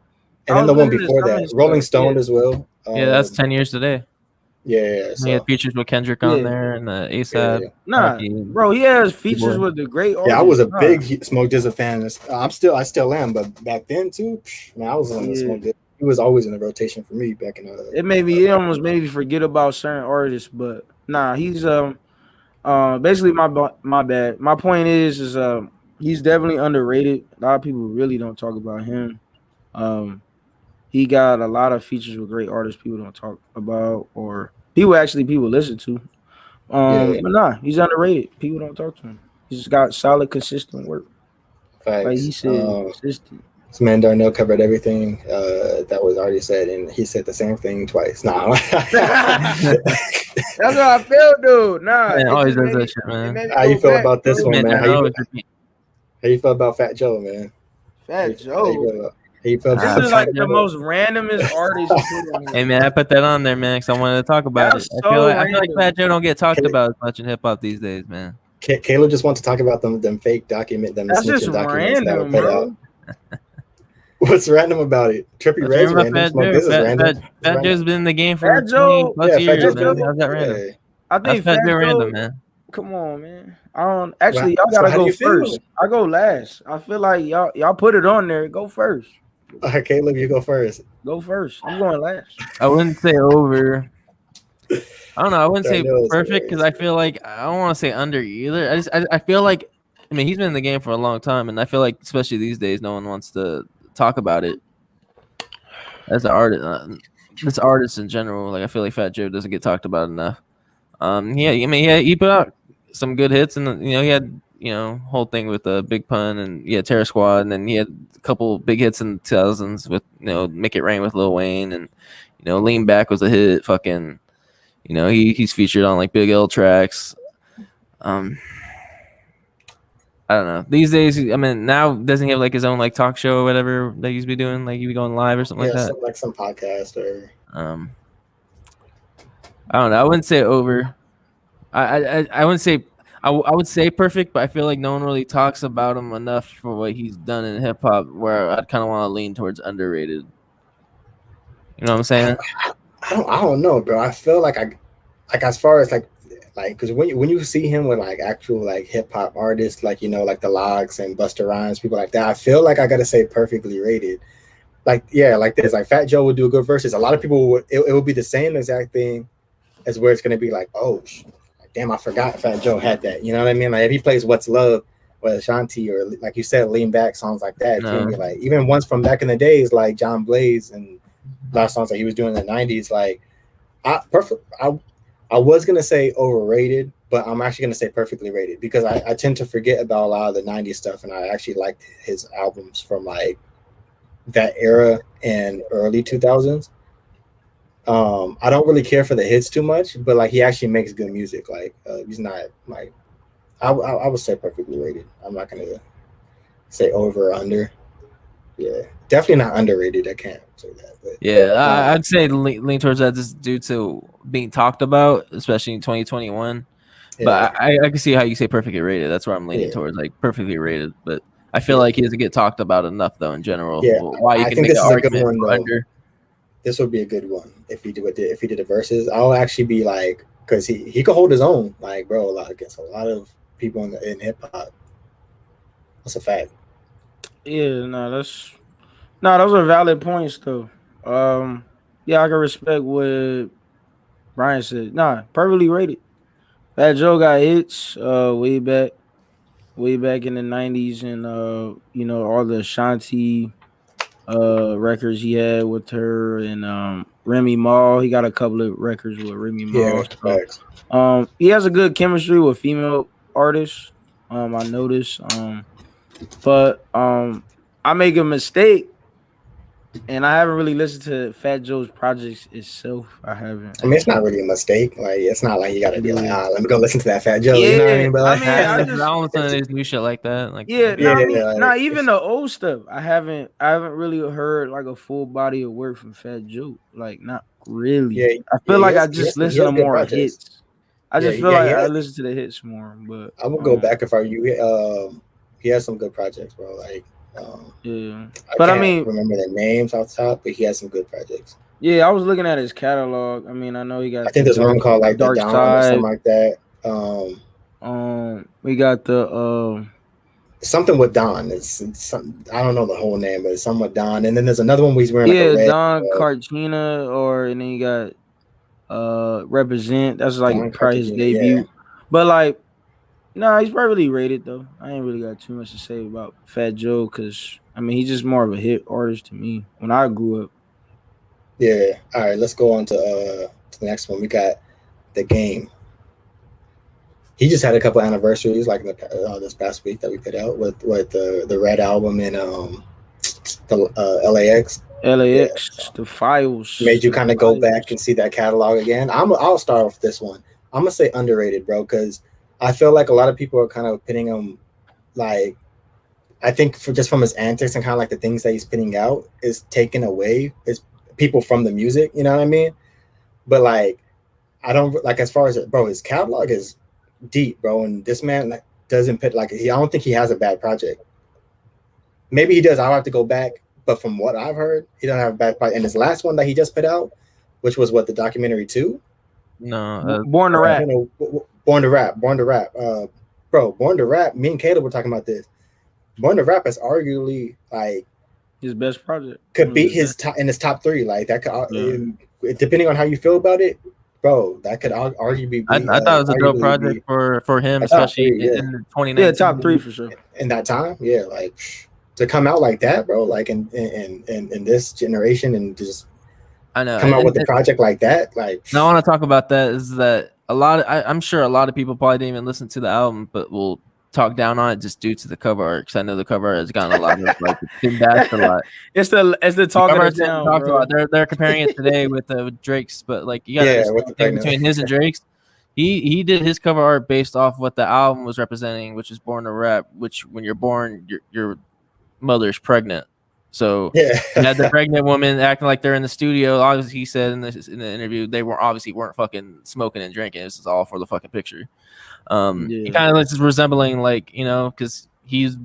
and I then the was one listening to before some of that, his Rolling stuff, Stone yeah. as well. Yeah, that's 10 years today. Yeah. He had features with Kendrick on Yeah. there and ASAP. Yeah. Nah, Rocky. bro, he has features Boy. with the great artists. Yeah, I was a Nah. big Smoke DZA fan. I still am, but back then too, man, I was on the Yeah. Smoke DZA. He was always in the rotation for me back in It almost made me forget about certain artists, but nah, he's basically my bad. My point is he's definitely underrated. A lot of people really don't talk about him. He got a lot of features with great artists people don't talk about or people listen to. Yeah. But nah, he's underrated. People don't talk to him. He's just got solid, consistent work. Facts. Like he said, consistent. This man Darnell covered everything that was already said, and he said the same thing twice. Nah. That's how I feel, dude. Nah, Man, it always just does made that me- shit, it man. made me How you go feel back, about this bro. one, man? I How you always repeat. feel about Fat Joe, man? Fat How you Joe. feel about- He felt This is like the most randomest artist. Hey man, I put that on there, man, because I wanted to talk about That's it. so I feel like random. Fat Joe don't get talked about as much in hip hop these days, man. Caleb just wants to talk about them fake them That's just snitching documents that were random, put bro. out. What's random about it? Trippy Red's random. Smoke This is random. Fat Joe's been in the game for Fat Joe, 20 plus years, Fat man. Joe, How's that random? Yeah. I think That's Fat Fat Joe Joe. random, man. Come on, man. I don't actually. Well, Y'all gotta so how do go you feel? first. I go last. I feel like y'all put it on there. Go first. All right, Caleb, you go first. Go first. I'm going last. I wouldn't say over. I don't know. I wouldn't I say know it's perfect because I feel like I don't want to say under either. I feel like, I mean, he's been in the game for a long time, and I feel like especially these days, no one wants to talk about it. As an artist, this artist in general, like I feel like Fat Joe doesn't get talked about enough. Yeah, I mean, he put out some good hits, and he had whole thing with Big Pun and Terror Squad, and then he had a couple big hits in the 2000s with Make It Rain with Lil Wayne, and Lean Back was a hit. Fucking, he's featured on like Big L tracks. I don't know. These days, I mean, now doesn't he have like his own like talk show or whatever that he used to be doing? Like he'd be going live or something like that. Like some podcast or. I don't know. I wouldn't say over. I wouldn't say. I would say perfect, but I feel like no one really talks about him enough for what he's done in hip hop. Where I'd kind of want to lean towards underrated. You know what I'm saying? I don't know, bro. I feel like as far as like because when you see him with like actual like hip hop artists, like like the Lox and Busta Rhymes, people like that, I feel like I gotta say perfectly rated. Like like this, like Fat Joe would do a good versus. A lot of people would it would be the same exact thing as where it's gonna be like, oh damn, I forgot Fat Joe had that. You know what I mean? Like if he plays What's Love or Ashanti or like you said, Lean Back, songs like that, it's gonna be like even ones from back in the days like John Blaze and a lot of songs that he was doing in the 90s. Like I was gonna say overrated, but I'm actually gonna say perfectly rated because I tend to forget about a lot of the 90s stuff, and I actually liked his albums from like that era and early 2000s. I don't really care for the hits too much, but like he actually makes good music. Like he's not like I would say perfectly rated. I'm not gonna say over or under. Yeah, definitely not underrated. I can't say that. But I'd say lean towards that just due to being talked about, especially in 2021. Yeah. But I can see how you say perfectly rated. That's where I'm leaning towards, like perfectly rated. But I feel like he doesn't get talked about enough, though, in general. Yeah, why you I can think make this an is a good argument one. Under. This would be a good one if he did the verses. I'll actually be like, because he could hold his own, like bro, against a lot of people in hip hop. That's a fact. Yeah, those are valid points though. Yeah, I can respect what Brian said. Perfectly rated. Fat Joe got hits way back in the 90s, and all the Ashanti records he had with her, and Remy Ma. He got a couple of records with Remy Ma. Yeah, he has a good chemistry with female artists. I noticed. But I make a mistake, and I haven't really listened to Fat Joe's projects itself. I haven't. I mean, it's not really a mistake. Like, it's not like you got to be like, let me go listen to that Fat Joe. You know what I mean? But like, I don't listen to this new shit like that. Like, even the old stuff. I haven't really heard like a full body of work from Fat Joe. Like, not really. Yeah, I feel like I just listen to more hits. I just feel like I listen to the hits more. But I would go back if I were you. He has some good projects, bro. Like, I mean, remember the names off the top, but he has some good projects. Yeah, I was looking at his catalog. I mean, I know he got. I think there's one called like Dark the Dawn Side or something like that. We got the something with Don. It's some, I don't know the whole name, but it's something with Don. And then there's another one where he's wearing like a red, Don Cartina, and then you got Represent. That's like probably his debut. Yeah. But like, he's probably rated though. I ain't really got too much to say about Fat Joe because I mean he's just more of a hit artist to me when I grew up. Yeah. All right, let's go on to the next one. We got The Game. He just had a couple anniversaries like this past week that we put out with the Red album and the LAX. The Files made you kind of go back and see that catalog again. I'll start off this one. I'm gonna say underrated, bro, because I feel like a lot of people are kind of pitting him like I think for just from his antics and kind of like the things that he's putting out is taken away is people from the music. You know what I mean? But like, I don't like as far as bro, his catalog is deep, bro, and this man like, doesn't put like I don't think he has a bad project. Maybe he does. I'll have to go back, but from what I've heard, he don't have a bad project. And his last one that he just put out, which was what the documentary 2. No, Born to Rap. Born to Rap. Bro, Born to Rap. Me and Caleb were talking about this. Born to Rap is arguably like His best project could beat his top in his top 3. Like that could, depending on how you feel about it, bro. That could arguably be. I thought it was a dope project for him, especially in 2019. Yeah, top 3 for sure. In that time, yeah, like to come out like that, bro. Like in this generation and just I know come out with a project like that. Like now, I want to talk about that. Is that a lot? I'm sure a lot of people probably didn't even listen to the album, but will talk down on it just due to the cover art. Because I know the cover art has gotten a lot of like it's been bashed a lot. It's the talk of the town, talked about. They're comparing it today with Drake's, but like you got to between his and Drake's. He did his cover art based off what the album was representing, which is Born to Rap. Which when you're born, your mother's pregnant. So you had the pregnant woman acting like they're in the studio. Obviously, he said in the interview they weren't fucking smoking and drinking. This is all for the fucking picture. He kind of looks resembling like because he's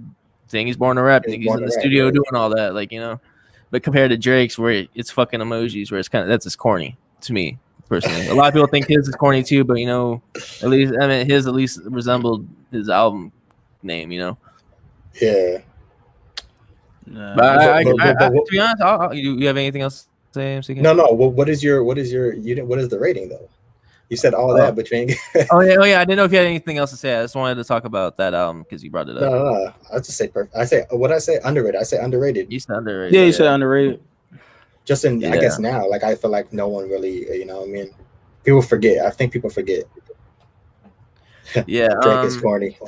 saying he's born to rap. He's in the studio doing all that, like But compared to Drake's, where it's fucking emojis, where it's that's just corny to me personally. A lot of people think his is corny too, but at least his at least resembled his album name. Yeah. But to be honest, you have anything else to say, MC? No. What is the rating though? You said all that, but you ain't. oh yeah. I didn't know if you had anything else to say. I just wanted to talk about that album because you brought it up. No. I just say perfect. I say underrated. I say underrated. You said underrated. Yeah, you said underrated. Just I guess now, like I feel like no one really, people forget. I think people forget. Yeah, Drake is corny.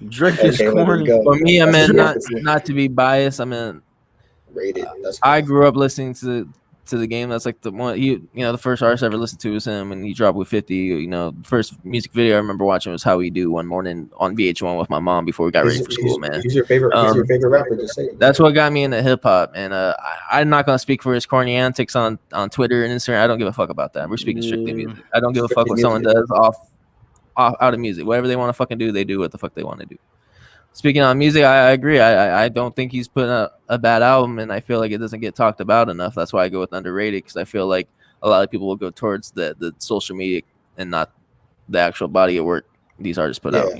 Drake is corny. For me, I mean, not to be biased. I mean, rated. I grew up listening to the game. That's like the one the first artist I ever listened to was him, and he dropped with 50. First music video I remember watching was How We Do one morning on VH1 with my mom before we got ready for school. Man, who's your favorite rapper? Just say it. That's what got me into hip hop, and I'm not gonna speak for his corny antics on Twitter and Instagram. I don't give a fuck about that. We're speaking strictly music. I don't give a fuck what someone does out of music. Whatever they want to fucking do, they do what the fuck they want to do. Speaking on music, I agree. I don't think he's putting a bad album, and I feel like it doesn't get talked about enough. That's why I go with underrated, because I feel like a lot of people will go towards the social media and not the actual body of work these artists put out.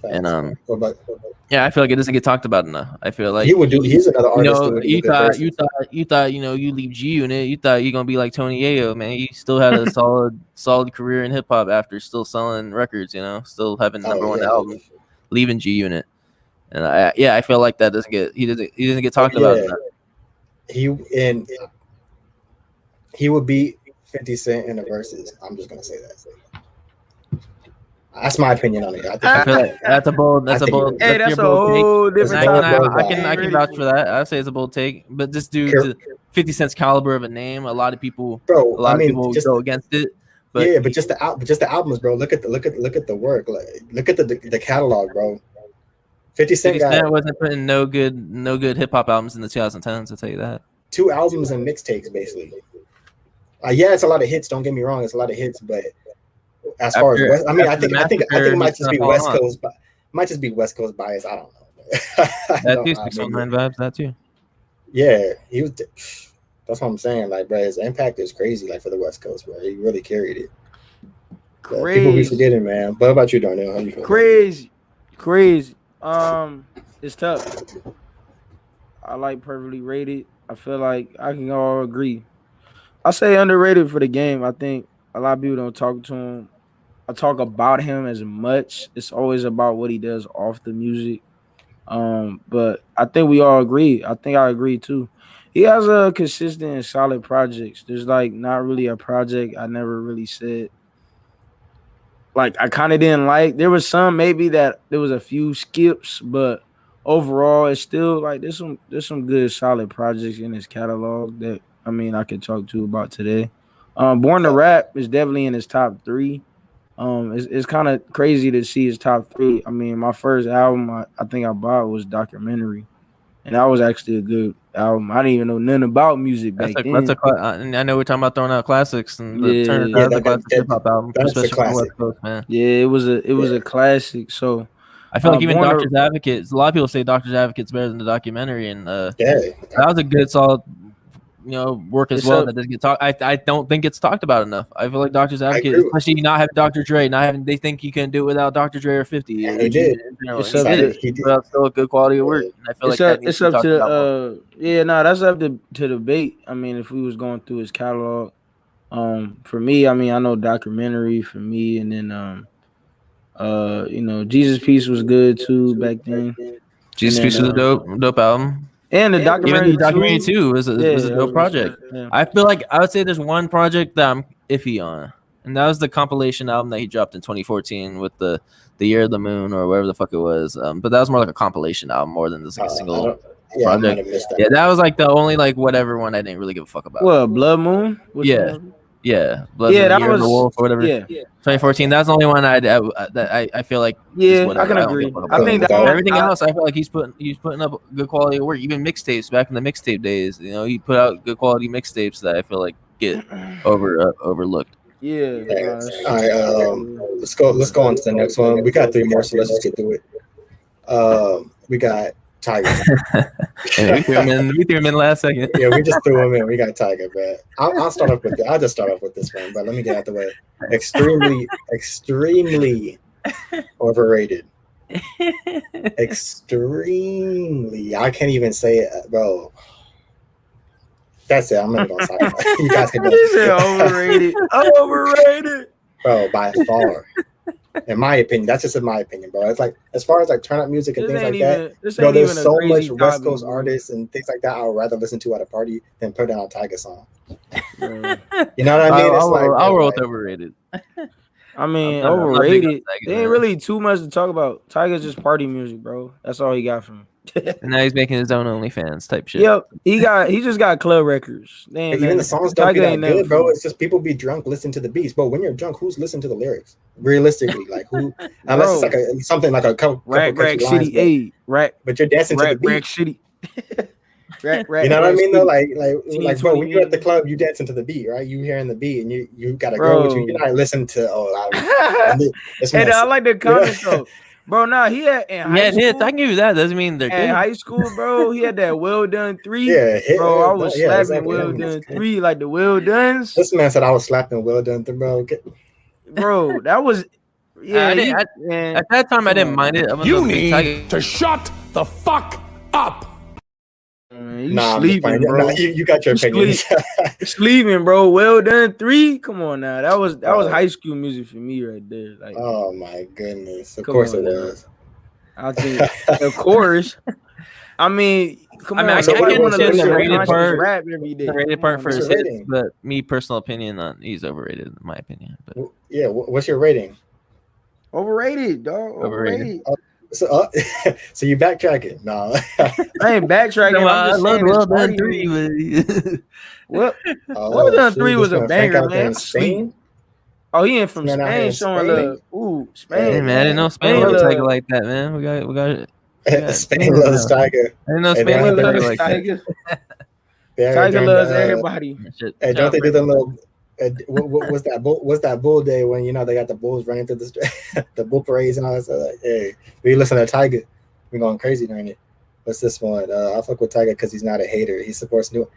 And I feel like it doesn't get talked about enough. I feel like he's another artist. You thought you leave G Unit, you thought you're gonna be like Tony Yayo, man. He still had a solid career in hip hop after still selling records, still having number one album, leaving G Unit. And I feel like that doesn't get talked about enough. He would beat 50 Cent in the verses. I'm just gonna say that. That's my opinion on it. I feel like that's a bold. Hey, that's a whole different. I can vouch for that. I say it's a bold take, but just due to 50 Cent's caliber of a name, a lot of people, people go against it. But just the albums, bro. Look at the work. Like, look at the catalog, bro. 50 Cent wasn't putting no good hip hop albums in the 2010s. I'll tell you that. 2 albums and mixtapes, basically. It's a lot of hits. Don't get me wrong, it's a lot of hits, but. As far as I think it might just be West Coast, but might just be West Coast bias. I don't know. That too, 619 vibes. That too. Yeah, he was. That's what I'm saying. Like, bro, his impact is crazy. Like for the West Coast, bro, he really carried it. Crazy. People be forgetting, man. But how about you, Darnell? How you feel? Crazy. It's tough. I like Perfectly Rated. I feel like I can all agree. I say underrated for the game. I think a lot of people don't talk to him. I talk about him as much. It's always about what he does off the music. But I think we all agree. I think I agree too. He has a consistent and solid projects. There's like not really a project I never really said. Like I kind of didn't like. There was some maybe that there was a few skips, but overall it's still like there's some good solid projects in his catalog that I could talk to about today. Born to Rap is definitely in his top 3. It's kind of crazy to see his top three. I mean, my first album I think I bought was Documentary, and that was actually a good album. I didn't even know nothing about music back then. And I know we're talking about throwing out classics and the turn. Yeah, That's a classic hip hop album, that's a especially from the classic. West Coast, man. yeah, it was a classic. So I feel like even Born to- Doctor's Advocate. A lot of people say Doctor's Advocate's better than the documentary, and Yeah, that was a good, solid, work as It's well. up- That doesn't get talked. I don't think it's talked about enough. I feel like Doctor's Advocate, agree. especially not having Dr. Dre, not having, they think you can do it without Dr. Dre or 50. And he did. It's He up did to- it. he did. But still a good quality of work. And I feel like that needs it's to be up talked to about more. that's up to debate. I mean, if we was going through his catalog, for me, I mean, I know Documentary for me, and then Jesus Piece was good too back then, Jesus and Piece then, was a dope album. and the documentary, Even the documentary too was a that dope was project. yeah. I feel like I would say there's one project that I'm iffy on, and that was the compilation album that he dropped in 2014 with the Year of the Moon or whatever the fuck it was. But that was more like a compilation album more than just like a single. I might project. have missed that. Yeah, that was like the only like whatever one I didn't really give a fuck about. What, Blood Moon? Which Yeah. one? Yeah, Blood Yeah, Moon, that Year of the was- Wolf or whatever. Yeah, 2014. That's the only one that I feel like. is yeah, I whatever. can don't agree. give a fuck I about. think that But one, Everything else, I feel like he's putting up good quality of work. Even mixtapes back in the mixtape days, he put out good quality mixtapes that I feel like get overlooked. Yeah. Yeah. All right, let's go on to the next one. We got 3 more, so let's just get through it. We got Tiger. And we threw him in last second. Yeah, we just threw him in. We got Tiger, but I'll start off with I'll just start off with this one, but let me get out the way. Extremely overrated. Extremely. I can't even say it, bro. That's it. I'm not gonna talk about it. You guys can He said overrated. Overrated. bro, by far. In my opinion, that's just in my opinion, bro. It's like as far as like turn up music and This things ain't like that. This Bro, ain't there's even a so much crazy West topic, Coast bro. artists and things like that I would rather listen to at a party than put on a Tiger song. Bro. You know what I mean? I'll roll with overrated. I mean, I'm not big on overrated. Tiger, There ain't man. really too much to talk about. Tiger's just party music, bro. That's all he got from. And now he's making his own OnlyFans type shit. Yep, he just got club records. But even the songs don't Tiger be that ain't never good, bro. from- It's just people be drunk listening to the beats. Bro, when you're drunk, who's listening to the lyrics? Realistically, like who? Unless it's like something like a couple Rack catchy lines, City, A rack but you're dancing to the rack beat. City. Rack, You know what I mean? Though, like, Teeny, bro, when tweeny, you're at the weeny. club, you dancing to the beat, right? You hearing the beat, and you got a Bro. girl with you. You're not listening to this Hey, man- I like the comments though, bro. Nah, he had in high Yeah, it hits. school. I can give you that. Doesn't mean they're In good. high school, bro, he had that Well Done 3. Yeah, Bro, I was yeah, slapping exactly. Well Done 3 like the Well Dones. This man said I was slapping Well Done, bro. Bro, that was I didn't- man. At that time, I didn't Come mind it. I was You a big Tiger- need to shut the fuck up. Man, you Nah, I'm just sleeping, playing. bro. Nah, you got your You opinions. Sleeping, bro. Well Done 3. Come on now. That was high school music for me right there. Like, Oh my goodness! Of Come course on it now. was. I think, of course. I mean, come I mean, on. I somebody can wanna understand listen the to rated conscious part. rap every day. The rated part for what's his your hits, rating? but me personal opinion, he's overrated in my opinion. But Yeah, what's your rating? Overrated, dog. Overrated. So, so you backtracking? No. I ain't backtracking. No, I'm just saying Well it's Done party 3. music. What? Oh, Well Done shoot, 3 this was a man Frank banger, out there in man. Spain? Oh, he in from Man out here Spain in showing Spain. love. Ooh, Hey, Spain. man, I didn't know Spain Spain loves love- Tiger like that, man. We got. Yeah, Spain loves Tiger. I didn't know Hey, Spain man, loves they Tiger love like that. Tiger. They're Tiger during loves the, everybody. Shit. Hey, don't they do the little? What was that? What's that bull day when they got the bulls running through the bull parades and all that stuff? Like, hey, we listen to Tiger. We going crazy during it. What's this one? I fuck with Tiger because he's not a hater. He supports new.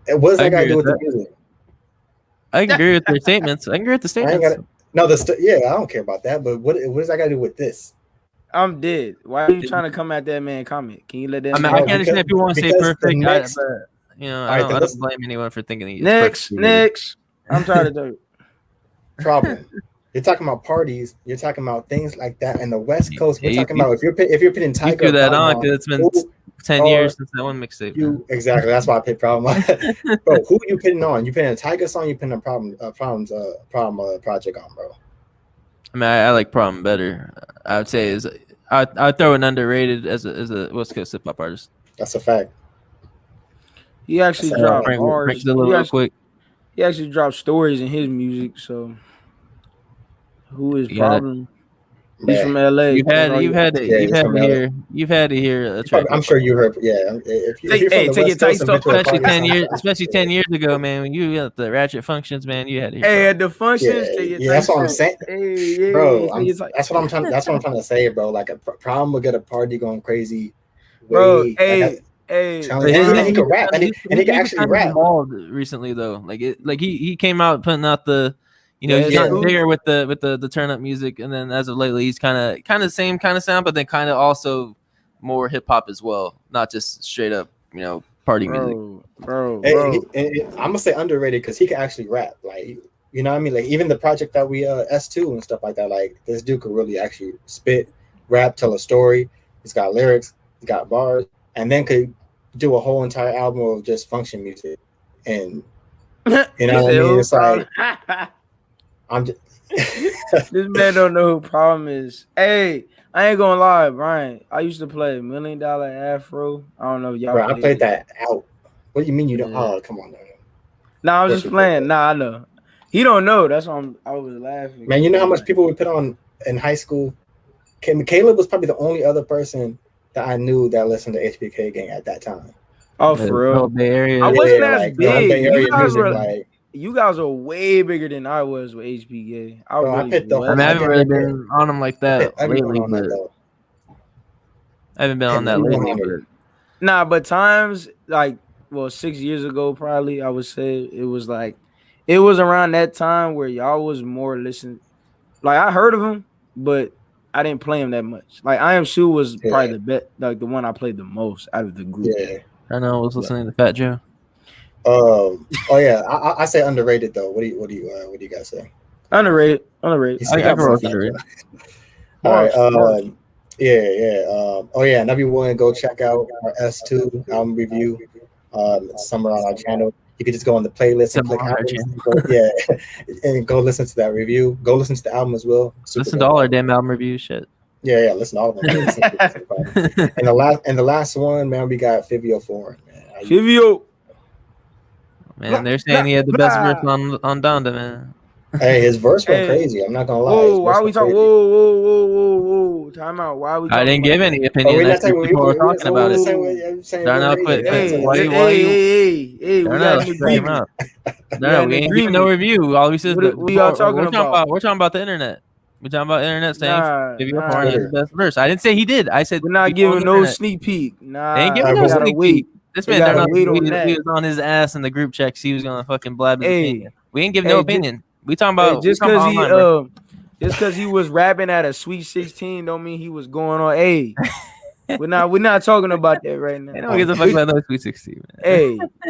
What does I that guy agree do with with the music? I can agree with their statements. I can agree with the I ain't statements. got no. Yeah, I don't care about that. But what does that got to do with this? I'm dead. Why are you trying to come at that man comment? Can you let that I mean, man I Bro, can understand if people want to say because the perfect, next- but I Alright, then don't let's- blame anyone for thinking he's Next. perfect. I'm tired of that. Problem. You're talking about parties. You're talking about things like that. And the West Coast, we're Yeah, talking about if you're putting You Tiger threw that Problem on because it's been who 10 or years since that one mixtape. man. you exactly. That's why I picked Problem. Bro, who you putting on? You putting a Tiger song? You putting a Problem project on, bro? I mean, I like Problem better. I would say I'd throw an underrated as a West Coast hip hop artist. That's a fact. He actually So, dropped Frank bars. did a little real quick. He actually dropped stories in his music. So Who is You gotta- problem? He's from LA. You've had to Yeah, he's from LA. you've had to hear a track. I'm sure you heard. Yeah, if you're from the take West your Coast, tights off. especially Party 10 years, sounds- especially 10 years ago, man. When you at the ratchet functions, man, you had to hear. Hey, at the functions, Yeah, take your yeah, that's tights what I'm off. saying. Hey, Bro, take your tights- that's what I'm trying. That's what I'm trying to say, bro. Like a problem will get a party going crazy. Bro, way- hey, telling you, and he can rap, and he can actually rap. Evolved recently though. Like he came out putting out the, Yeah, he's gotten yeah. bigger with the turn up music, and then as of lately he's kind of same kind of sound, but then kind of also more hip hop as well, not just straight up party music. bro. I'm gonna say underrated because he can actually rap. Like, you know what I mean? Like even the project that we S2 and stuff like that. Like this dude could really actually spit, rap, tell a story. He's got lyrics, he's got bars, and then could do a whole entire album of just function music. And you know what I mean? It's like I'm just This man don't know who problem is. Hey, I ain't gonna lie, Brian. I used to play $1 Million Afro. I don't know if y'all. bro, I played that out. What do you mean you don't? Yeah. Oh, come on, man. Nah, I was just playing. Nah, I know. He don't know. That's why I was laughing. Man, you know how much people would put on in high school? Caleb was probably the only other person that I knew that listened to HBK Gang at that time. Oh, The for whole real. Bay Area. I wasn't Yeah, as like, big. Bay Area music, Like, you guys are way bigger than I was with HBK. Bro, I picked the I haven't really been on him like that I haven't been lately, on that, but though. I haven't been on that Hit me lately. 100. Nah, but times like 6 years ago, probably I would say it was around that time where y'all was more listening. Like I heard of him, but I didn't play him that much. Like I Am Sue was probably the best, like the one I played the most out of the group. Yeah. I know I was listening to Fat Joe. Oh yeah, I say underrated though. What do you guys say? Underrated. You say I grew up underrated. underrated. All right. Mars. Yeah. Oh yeah, and everyone go check out our S2 album review. Somewhere on our channel. You can just go on the playlist and click Somewhere on our albums. Yeah, and go listen to that review. Go listen to the album as well. Super Listen to dope. all our damn album reviews, shit. Yeah, listen to all of them. And the last one, man, we got Fivio Foreign, man. Fivio. Man, they're saying he had the best verse on Donda, man. Hey, his verse went Hey. crazy. I'm not gonna lie. Whoa, His why verse we went talking? crazy. Whoa. Time out. Why we? I didn't give any Oh, opinion. we're That's not what people were talking about it. Darnell, quit. Hey, Why you- hey, we Darnell, got an straight him agreement. up. got No, an we ain't agreement. giving no review. All we said What we all talking about? We're talking about the internet. We're talking about internet saying Nah, Fivio nah. Foreign has the best verse. I didn't say he did. I said We're not people on giving the no internet. sneak peek. Nah, They ain't giving Alright, no we gotta sneak wait. peek. This We man, gotta Darnell, wait on he that. was on his ass in the group checks. He was gonna fucking blab his Hey. opinion. We ain't giving Hey, no just- opinion. We talking Hey, about just we talking about online, bro. just because he was rapping at a Sweet 16 don't mean he was going on. Hey, we're not talking about that right now. They don't give a fuck about no Sweet 16, man.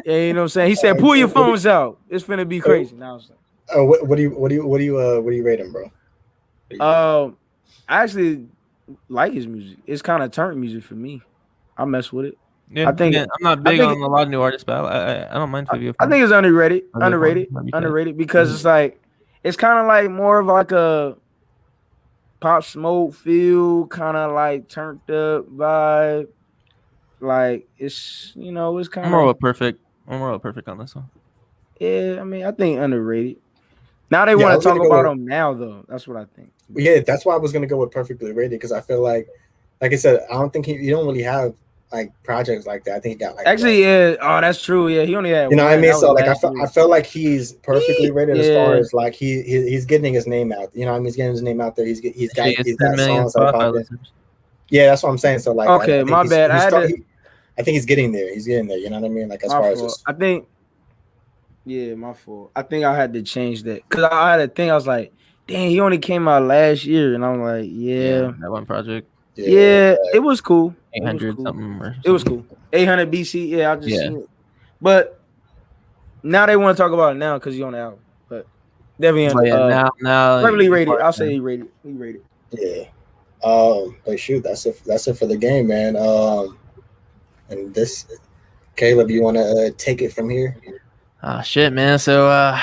Hey, you know what I'm saying? He said, "Pull your phones out. It's finna be crazy." Now, What do you rate him, bro? I actually like his music. It's kind of turnt music for me. I mess with it. Yeah, I think- I'm not big think- on a lot of new artists, but I don't mind Fivio. I think it's underrated. Okay, Underrated. fine. Okay. Underrated because it's like it's kind of like more of like a Pop Smoke feel, kind of like turned up vibe. Like it's it's kind I'm more of of perfect. I'm more of perfect on this one. yeah. I mean, I think underrated. Now they Yeah, I want was to talk gonna go about with- him now though. That's what I think. Yeah, that's why I was gonna go with perfectly rated because I feel like I said, I don't think you don't really have like projects like that. I think he got like Actually, yeah. Oh, that's true. Yeah, he only had. you know what I one. mean? That So was like last year. I felt like he's perfectly rated as far Yeah. as like he's getting his name out. You know what I mean? He's getting his name out there. He's got He has he's 10 got million songs that are Spotify popping. listeners. Yeah, that's what I'm saying. So like Okay, think my he's- bad. he's I had start- to- I think he's getting there. He's getting there. You know what I mean? Like as My far as fault. just I think. Yeah, my fault. I think I had to change that because I had a thing. I was like, "Dang, he only came out last year," and I'm like, "Yeah, That one project, yeah, it was cool. It was 800 cool. something. Or It was something. cool. 800 BC. Yeah, I just Yeah. seen it. But now they want to talk about it now because he's on the album. But definitely But yeah, now perfectly rated. I'll say he rated. He rated. Yeah. But shoot, that's it for the game, man. And this, Caleb, you want to take it from here? Oh shit, man. So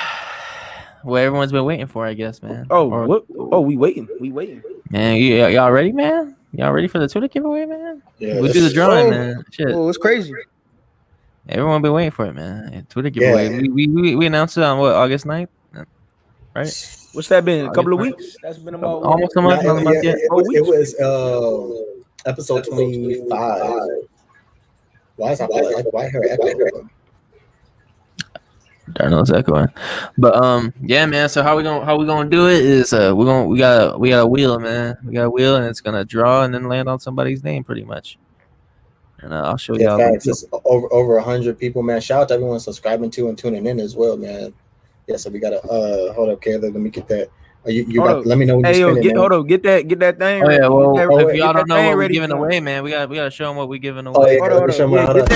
what everyone's been waiting for, I guess, man. Oh, Or- what? Oh, we waiting. We waiting. Man, y'all ready, man? Y'all ready for the Twitter giveaway, man? Yeah, We'll do the drawing, man. Shit. Oh, it's crazy. Everyone been waiting for it, man. Twitter giveaway. Yeah. We announced it on what, August 9th? Right? What's that been? A couple of weeks? That's been about almost a No, month. Another month yet. it was episode 25. Why is why her echo? Darn knows echoing. But yeah, man. So how we gonna do it is we got a wheel, man. We got a wheel, and it's gonna draw and then land on somebody's name, pretty much. And I'll show Yeah, y'all. facts. It's over 100 people, man. Shout out to everyone subscribing to and tuning in as well, man. Yeah, so we gotta hold up, Caleb. Let me get that. Let me know when you're spinning. Hold up, get that thing. Oh yeah, well, if y'all don't know what we're ready giving for away, man, we gotta show them what we're giving Oh away. yeah, Hold show me. on. Hold up.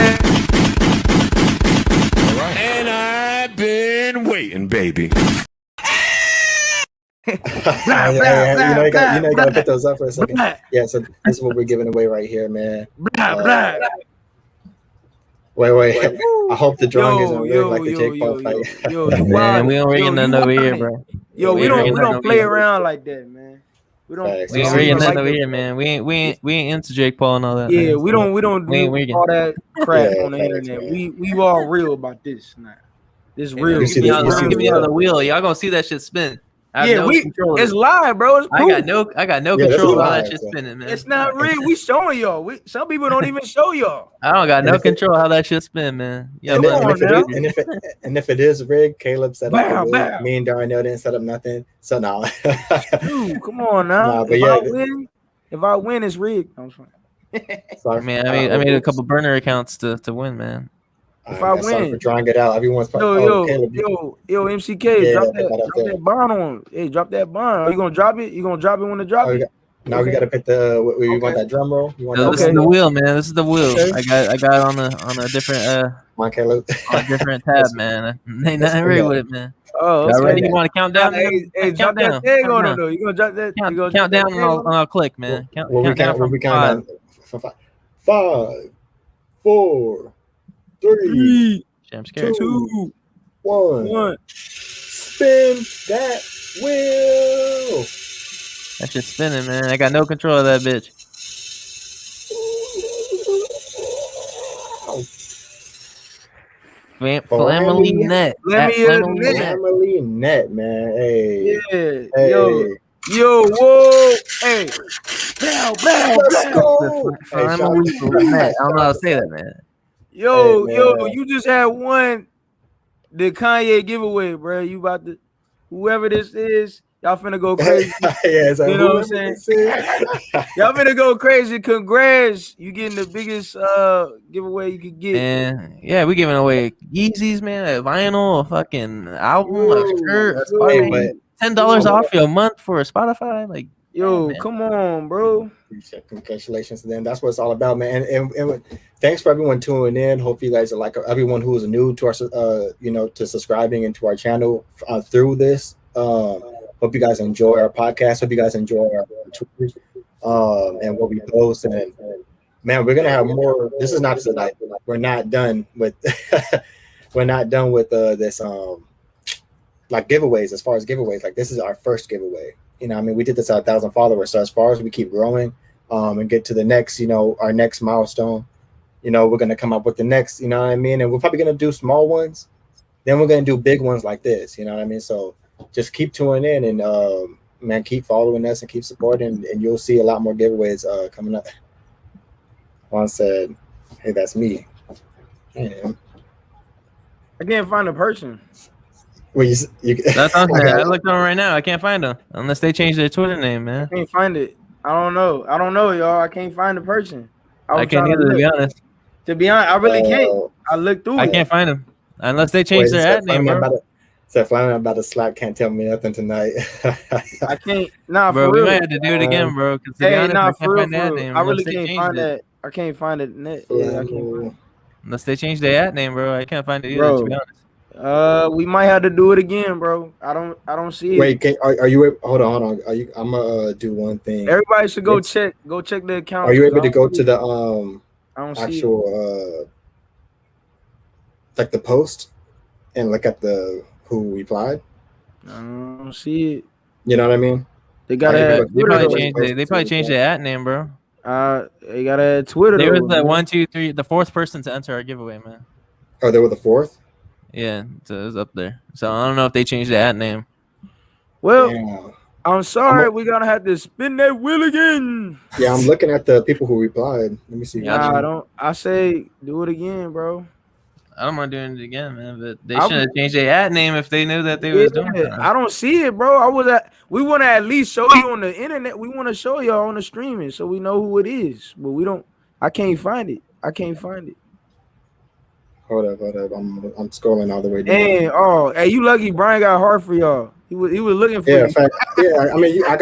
And I've been waiting, baby. You gotta put those up for a second. Yeah, so this is what we're giving away right here, man. Wait. I hope the drawing isn't rigged like the Jake Paul fight. Man, we don't rigging nothing over here, bro. Yo, we don't play around like that, man. We don't rigging nothing over here, man. We ain't into Jake Paul and all that. Yeah, man. we don't do all that crap Yeah, on the facts, internet. man. We all real about this now. This real. You see Give this- me on the wheel. Y'all gonna see that shit spin. I have no control of it's it. live, bro. It's proof. I got no Yeah, this control is of how live, that shit so. spinning, man. It's not real. We showing y'all. Some people don't even show y'all. I don't got And no if it- control how that shit spin, man. Yeah, And, man. if it is rigged, Caleb set up Bow, the bow. wheel. Me and Darnell didn't set up nothing. So no. Dude, come on now. Nah, but If I win, it's rigged. I'm sorry. Sorry, Man, I made a couple burner accounts to win, man. If I sorry win. for drawing it out. Everyone's Caleb, Yo, MCK, Yeah, drop put that up there. that bond on. Hey, drop that bond. Are you gonna drop it? You gonna drop it when to drop it? Now we gotta pick the. We want that drum roll. You want This that is the wheel, man. This is the wheel. Okay. I got on a different Come on, Caleb. on a different tab, man. Ain't nothing ready with it, man. Oh, Y'all okay. ready? You want to count down? Hey, Count drop down. that thing Count on down. him though. You gonna drop that? You gonna Count drop down that and thing on him? I'll click, man. Count down from We 5. count down from 5. 5, 4, 3, Shit, I'm scared. 2, 1. 1. Spin that wheel. That shit's spinning, man. I got no control of that bitch. Family net. Family net, man. Hey. Yeah. Hey. Yo, whoa. Hey. Bow. Let's go. Hey, Family net. I don't know how to say that, man. Yo, Hey, yo, man. you just had won the Kanye giveaway, bro. You about to, whoever this is, y'all finna go crazy. Yeah, so You know what I'm saying? Y'all finna go crazy. Congrats. You getting the biggest giveaway you could get. And yeah, we giving away Yeezys, man, a vinyl, a fucking album, a shirt, a Hey, Spotify. but $10 off your month for Spotify. Like, Yo, man. come on, bro. congratulations to them. That's what it's all about, man. And thanks for everyone tuning in. Hope you guys are like everyone who is new to our to subscribing into our channel through this. Hope you guys enjoy our podcast. Hope you guys enjoy our tours and what we post. And man, we're gonna have more. This is not tonight. We're not done with this like giveaways. As far as giveaways, like this is our first giveaway. You know, I mean, we did this at 1,000 followers. So as far as we keep growing and get to the next, our next milestone, we're gonna come up with the next. You know what I mean? And we're probably gonna do small ones. Then we're gonna do big ones like this. You know what I mean? So just keep tuning in and man, keep following us and keep supporting, and you'll see a lot more giveaways coming up. Juan said, "Hey, that's me." Yeah. I can't find a person. Well, That's on there. I looked on right now. I can't find them unless they change their Twitter name, man. I can't find it. I don't know, y'all. I can't find the person. I can't either, to be honest. To be honest, I really can't. I looked through I it. can't find them unless they change their ad name, bro. Said Flying about to slap can't tell me nothing tonight. I can't. Nah, bro, for we real. might have to do it again, bro. Because Hey, nah, I can't for find the ad real. name. I really unless they can't changed find it. that. I can't find it. Yeah, I can't find it. Unless they change their ad name, bro. I can't find it either, Bro. to be honest. We might have to do it again, bro. I don't see it. Wait, are you? Hold on. I'm gonna do one thing. Everybody should go check the account. Are you able to go to the I don't see actual like the post and look at the who replied? it. I don't see it. You know what I mean? They gotta have They Twitter. probably changed their ad name, bro. They gotta have Twitter. They though, was the man. 1, 2, 3, the fourth person to enter our giveaway, man. Oh, they were the fourth. Yeah, so it was up there. So I don't know if they changed the ad name. Well, Damn. I'm sorry, we're gonna have to spin that wheel again. Yeah, I'm looking at the people who replied. Let me see. Yeah, Nah, I don't. I say do it again, bro. I don't mind doing it again, man. But they I should have changed their ad name if they knew that they was doing something. I don't see it, bro. We want to at least show you on the internet. We want to show y'all on the streaming so we know who it is. But we don't. I can't find it. Hold up. I'm scrolling all the way down. And hey, you lucky Brian got hard for y'all. He was looking for Yeah, you. in fact, yeah. I mean, I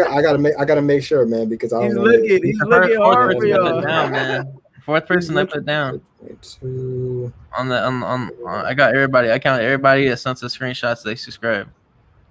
gotta make sure, man, because I He's don't want looking. He's looking hard for y'all. Down, man. Fourth person I put down to. on I got everybody. I counted everybody that sent us screenshots. They subscribe.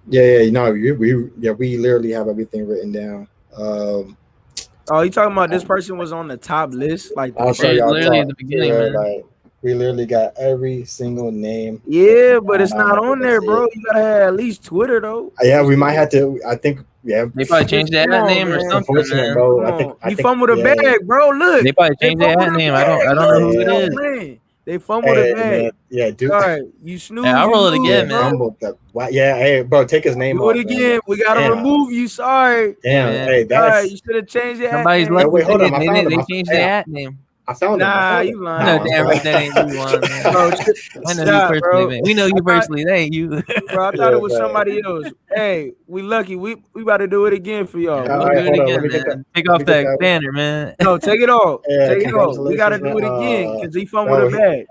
Yeah. You know, we literally have everything written down. Oh, you talking about this person was on the top list? Like, I'll show Yeah, y'all. literally at the beginning, man. Like, we literally got every single name. yeah, but it's not on there, bro. You gotta have at least Twitter though. Yeah, we might have to. I think. Yeah. They probably changed their Come ad on, name or man. something, Unfortunate, man. bro. Come I on. think. You fumbled the bag, bro. Look, They probably changed their ad name. I don't know who it is. Man. They fumbled the bag. Man, yeah, dude. All right, you snooze. Yeah, I'll roll it you again, lose, man. Fumbled the. Yeah, hey, bro, take his name Do off. it man. again. We gotta Damn. remove you. Sorry. Damn, man. hey, All that's. right, you should have changed your Somebody's ad name. lucky. wait, hold they on, I did. found They him. changed Yeah. their ad name. I found him. Nah, you I lying. know damn right that ain't you, one, man. Bro, I know stop, you personally, bro. man. We know you personally. That ain't you. Bro, I thought it was somebody else. Hey, we lucky. We about to do it again for y'all. All We'll right, do hold it on, let again, me get man. that- Take let off me get that that- banner, man. No, take it off. Yeah, Take it off. We gotta congratulations, do it man. again because he fumbled bro, the bag.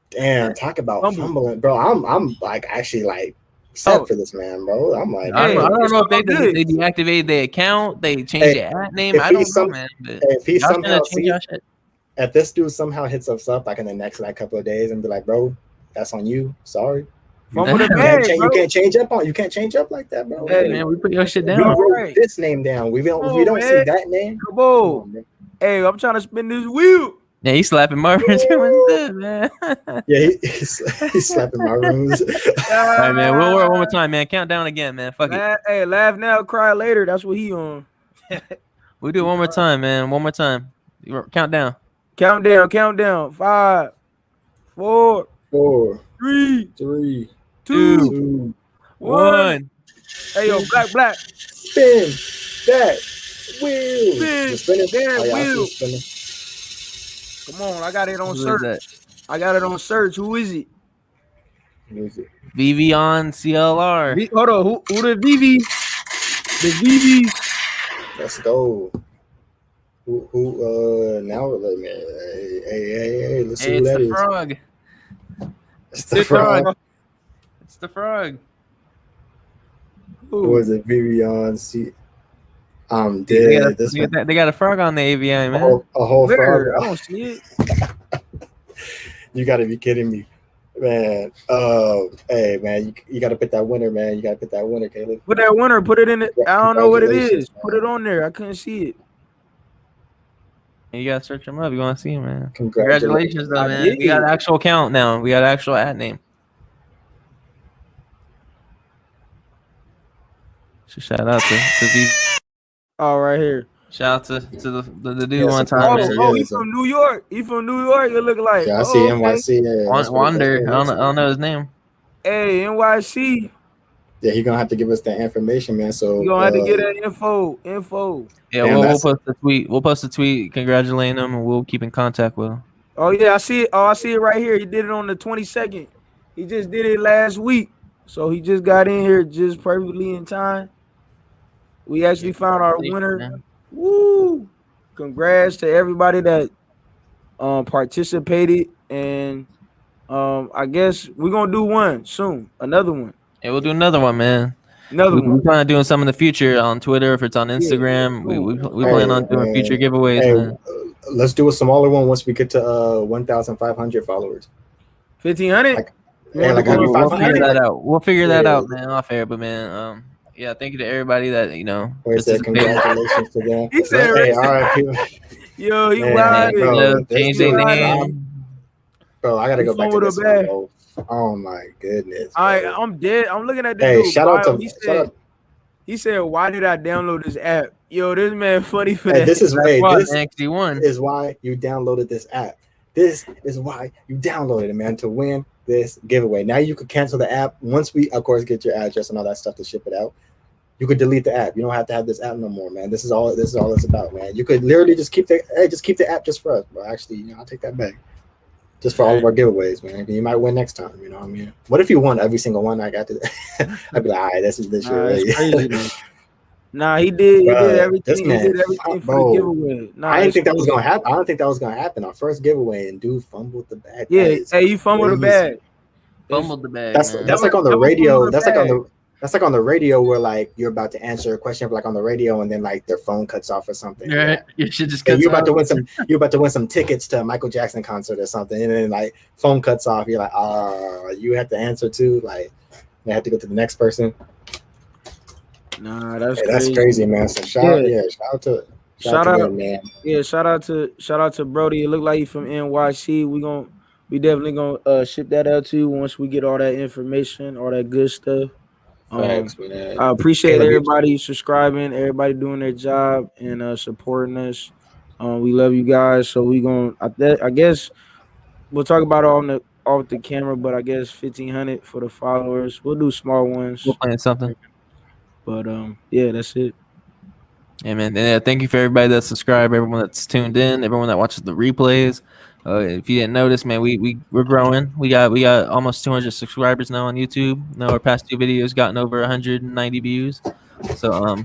Damn, talk about Fumble. fumbling, bro. I'm like actually like set for this man, bro. I'm like, I don't it's know if all good. they deactivated their account, they changed Hey, their ad name. if I he don't know, some- man. But if he y'all somehow should change y'all shit. if this dude somehow hits us up like in the next like couple of days and be like, bro, that's on you. Sorry. Fumble the You can't, bag, change, bro. you can't change up on. You can't change up like that, bro. Hey, man, we put your shit We down. wrote Right. this name down. We don't. Come we on, don't see man. that name. Come Come on. on, man. Hey, I'm trying to spin this wheel. Yeah, he's slapping Marvin too. What's this, man? Yeah, he's slapping my rooms. All right, man. We'll work one more time, man. Count down again, man. Fuck it. Hey, laugh now, cry later. That's what he on. We do it one more time, man. One more time. Count down. Count down. 5, 4, 4, 3, 3, 2, 2. 1. Hey, yo, black. Spin that wheel. Spin You spinning? that Oh, yeah, I see wheel. you spinning. Come on, I got it on Who is search. that? I got it on search. Who is it? Music. Vivian CLR. Hold on. Who the VV? The VV. Let's go. Who now let me hey, let's see Hey, who it's that the is. frog. It's the frog. It's the frog. Who was it? Vivian C. I'm They dead. they got a frog on the AVI, man. A whole frog. Where? I don't see it. You gotta be kidding me, man. Hey, man, you gotta pick that winner, man. You gotta pick that winner, Caleb. Put that winner. Put it in it. I don't know what it is. Congratulations, Put it on there. I couldn't see it. You gotta search him up. You want to see him, man. Congratulations. Congratulations, though, I man. did. We got an actual count now. We got an actual ad name. So shout out to V. Oh, right here. Shout out to the dude Yes, one of time, course. man. Oh, he's from New York. He from New York. It look like. Yeah, I see NYC. Yeah, that's what Wander. it I is. don't know his name. Hey, NYC. Yeah, he's gonna have to give us that information, man. So You gonna have to get that info. Yeah, Damn, we'll that's- post a tweet. We'll post a tweet congratulating him, and we'll keep in contact with him. Oh yeah, I see it. Oh, I see it right here. He did it on the 22nd. He just did it last week, so he just got in here just perfectly in time. We actually found our winner. Man. Woo! Congrats to everybody that participated, and I guess we're gonna do one soon. Another one. Yeah, we'll do another one, man. Another We one. plan on doing some in the future on Twitter. If it's on Instagram, we plan on doing future giveaways, Hey, man. let's do a smaller one once we get to 1,500 followers. 1,500. Like- You yeah, wanna like go every to We'll 500? figure that out. We'll figure that Yeah. out, man. Off air, but man, yeah. Thank you to everybody that Wait, said participated. congratulations to them. He said, Hey, all right, people. Yo, he Man, wild. bro. Change this their dude- name. Bro, I gotta He go back to fumbled this a one, bag. bro. Oh my goodness. All right, bro. I'm dead. I'm looking at this Hey, dude. shout out bio. to He said, "Why did I download this app?" Yo, this man funny for Hey, that. this is Why, this man, 'cause you won. is why you downloaded this app. This is why you downloaded it, man, to win this giveaway. Now you could cancel the app once we, of course, get your address and all that stuff to ship it out. you could delete the app. You don't have to have this app no more, man. This is all it's about, man. You could literally just keep the app just for us, bro. Actually, I'll take that back. Just for all of our giveaways, man. You might win next time. You know what I mean? What if you won every single one I got to? I'd be like, all right, this shit. That's Right. crazy, man. Nah, he did. He Bro, did everything. this man, he did everything for bro, the giveaway. Nah, I didn't it's think that was crazy. gonna happen. I don't think that was gonna happen. Our first giveaway, and dude fumbled the bag. Yeah, That is hey, you fumbled the crazy. bag. Fumbled the bag, That's man. that's like on the That was radio. fumbled the bag. That's like on the radio where like you're about to answer a question like on the radio, and then like their phone cuts off or something. Right. Your shit just Yeah, cuts you're about off. to win some. You're about to win some tickets to a Michael Jackson concert or something, and then like phone cuts off. You're like, you have to answer too. Like, they have to go to the next person. Nah, that's Hey, crazy. that's crazy, man. So shout out to him, man. Yeah, shout out to Brody. It looked like he's from NYC. We definitely gonna ship that out to you once we get all that information, all that good stuff. Facts, man. I appreciate Caleb, everybody subscribing, everybody doing their job and supporting us. We love you guys. So we gonna I guess we'll talk about it off the camera, but I guess 1,500 for the followers. We'll do small ones. We'll plan something. But yeah, that's it. Yeah, man. Yeah, thank you for everybody that subscribed, everyone that's tuned in, everyone that watches the replays. If you didn't notice, man, we're growing. We got almost 200 subscribers now on YouTube. Now our past 2 videos gotten over 190 views. So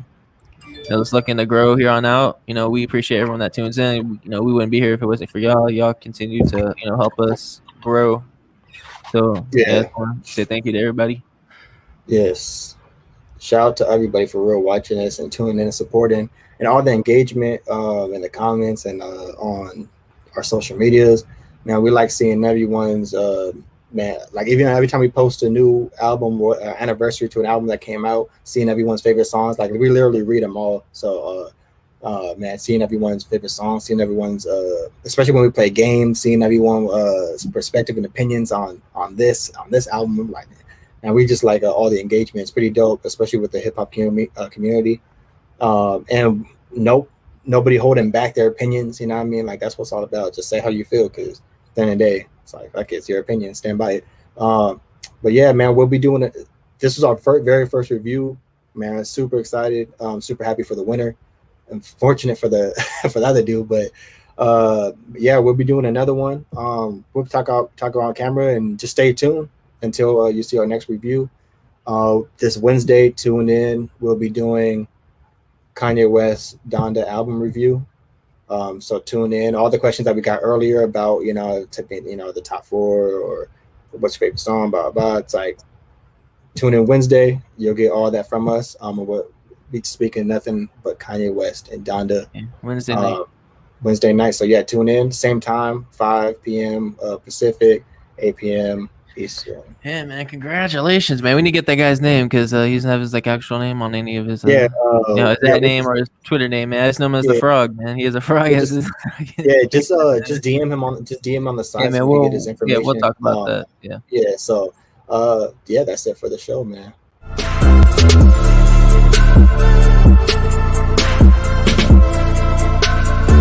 it's looking to grow here on out. We appreciate everyone that tunes in. We wouldn't be here if it wasn't for y'all. Y'all continue to help us grow. So Yeah. I just want to say thank you to everybody. Yes. Shout out to everybody for real watching us and tuning in and supporting, and all the engagement in the comments and on our social medias. Man, we like seeing everyone's man, like even every time we post a new album or anniversary to an album that came out, seeing everyone's favorite songs. Like we literally read them all. So man, seeing everyone's favorite songs, seeing everyone's especially when we play games, seeing everyone's perspective and opinions on this album. Like, and we just like all the engagement. It's pretty dope, especially with the hip hop community. And nobody holding back their opinions. You know what I mean? Like that's what it's all about. Just say how you feel, because at the end of the day, it's like it's your opinion. Stand by it. But yeah, man, we'll be doing it. This was our very first review. Man, super excited. Super happy for the winner. Unfortunate for the for the other dude, but yeah, we'll be doing another one. We'll talk on camera, and just stay tuned until you see our next review. This Wednesday, tune in. We'll be doing Kanye West Donda album review. So tune in. All the questions that we got earlier about the top 4 or what's your favorite song, blah blah. It's like tune in Wednesday. You'll get all that from us. We'll be speaking nothing but Kanye West and Donda. Yeah, Wednesday night. So yeah, tune in. Same time, 5 p.m. Pacific, 8 p.m. Eastern. Yeah, man, congratulations, man. We need to get that guy's name because he doesn't have his actual name on any of his His name or his Twitter name, man. I just know him as the Frog, man. He is a frog. Just DM him on the side. Yeah, man, so we get his information. we'll talk about that. Yeah. Yeah, so that's it for the show, man.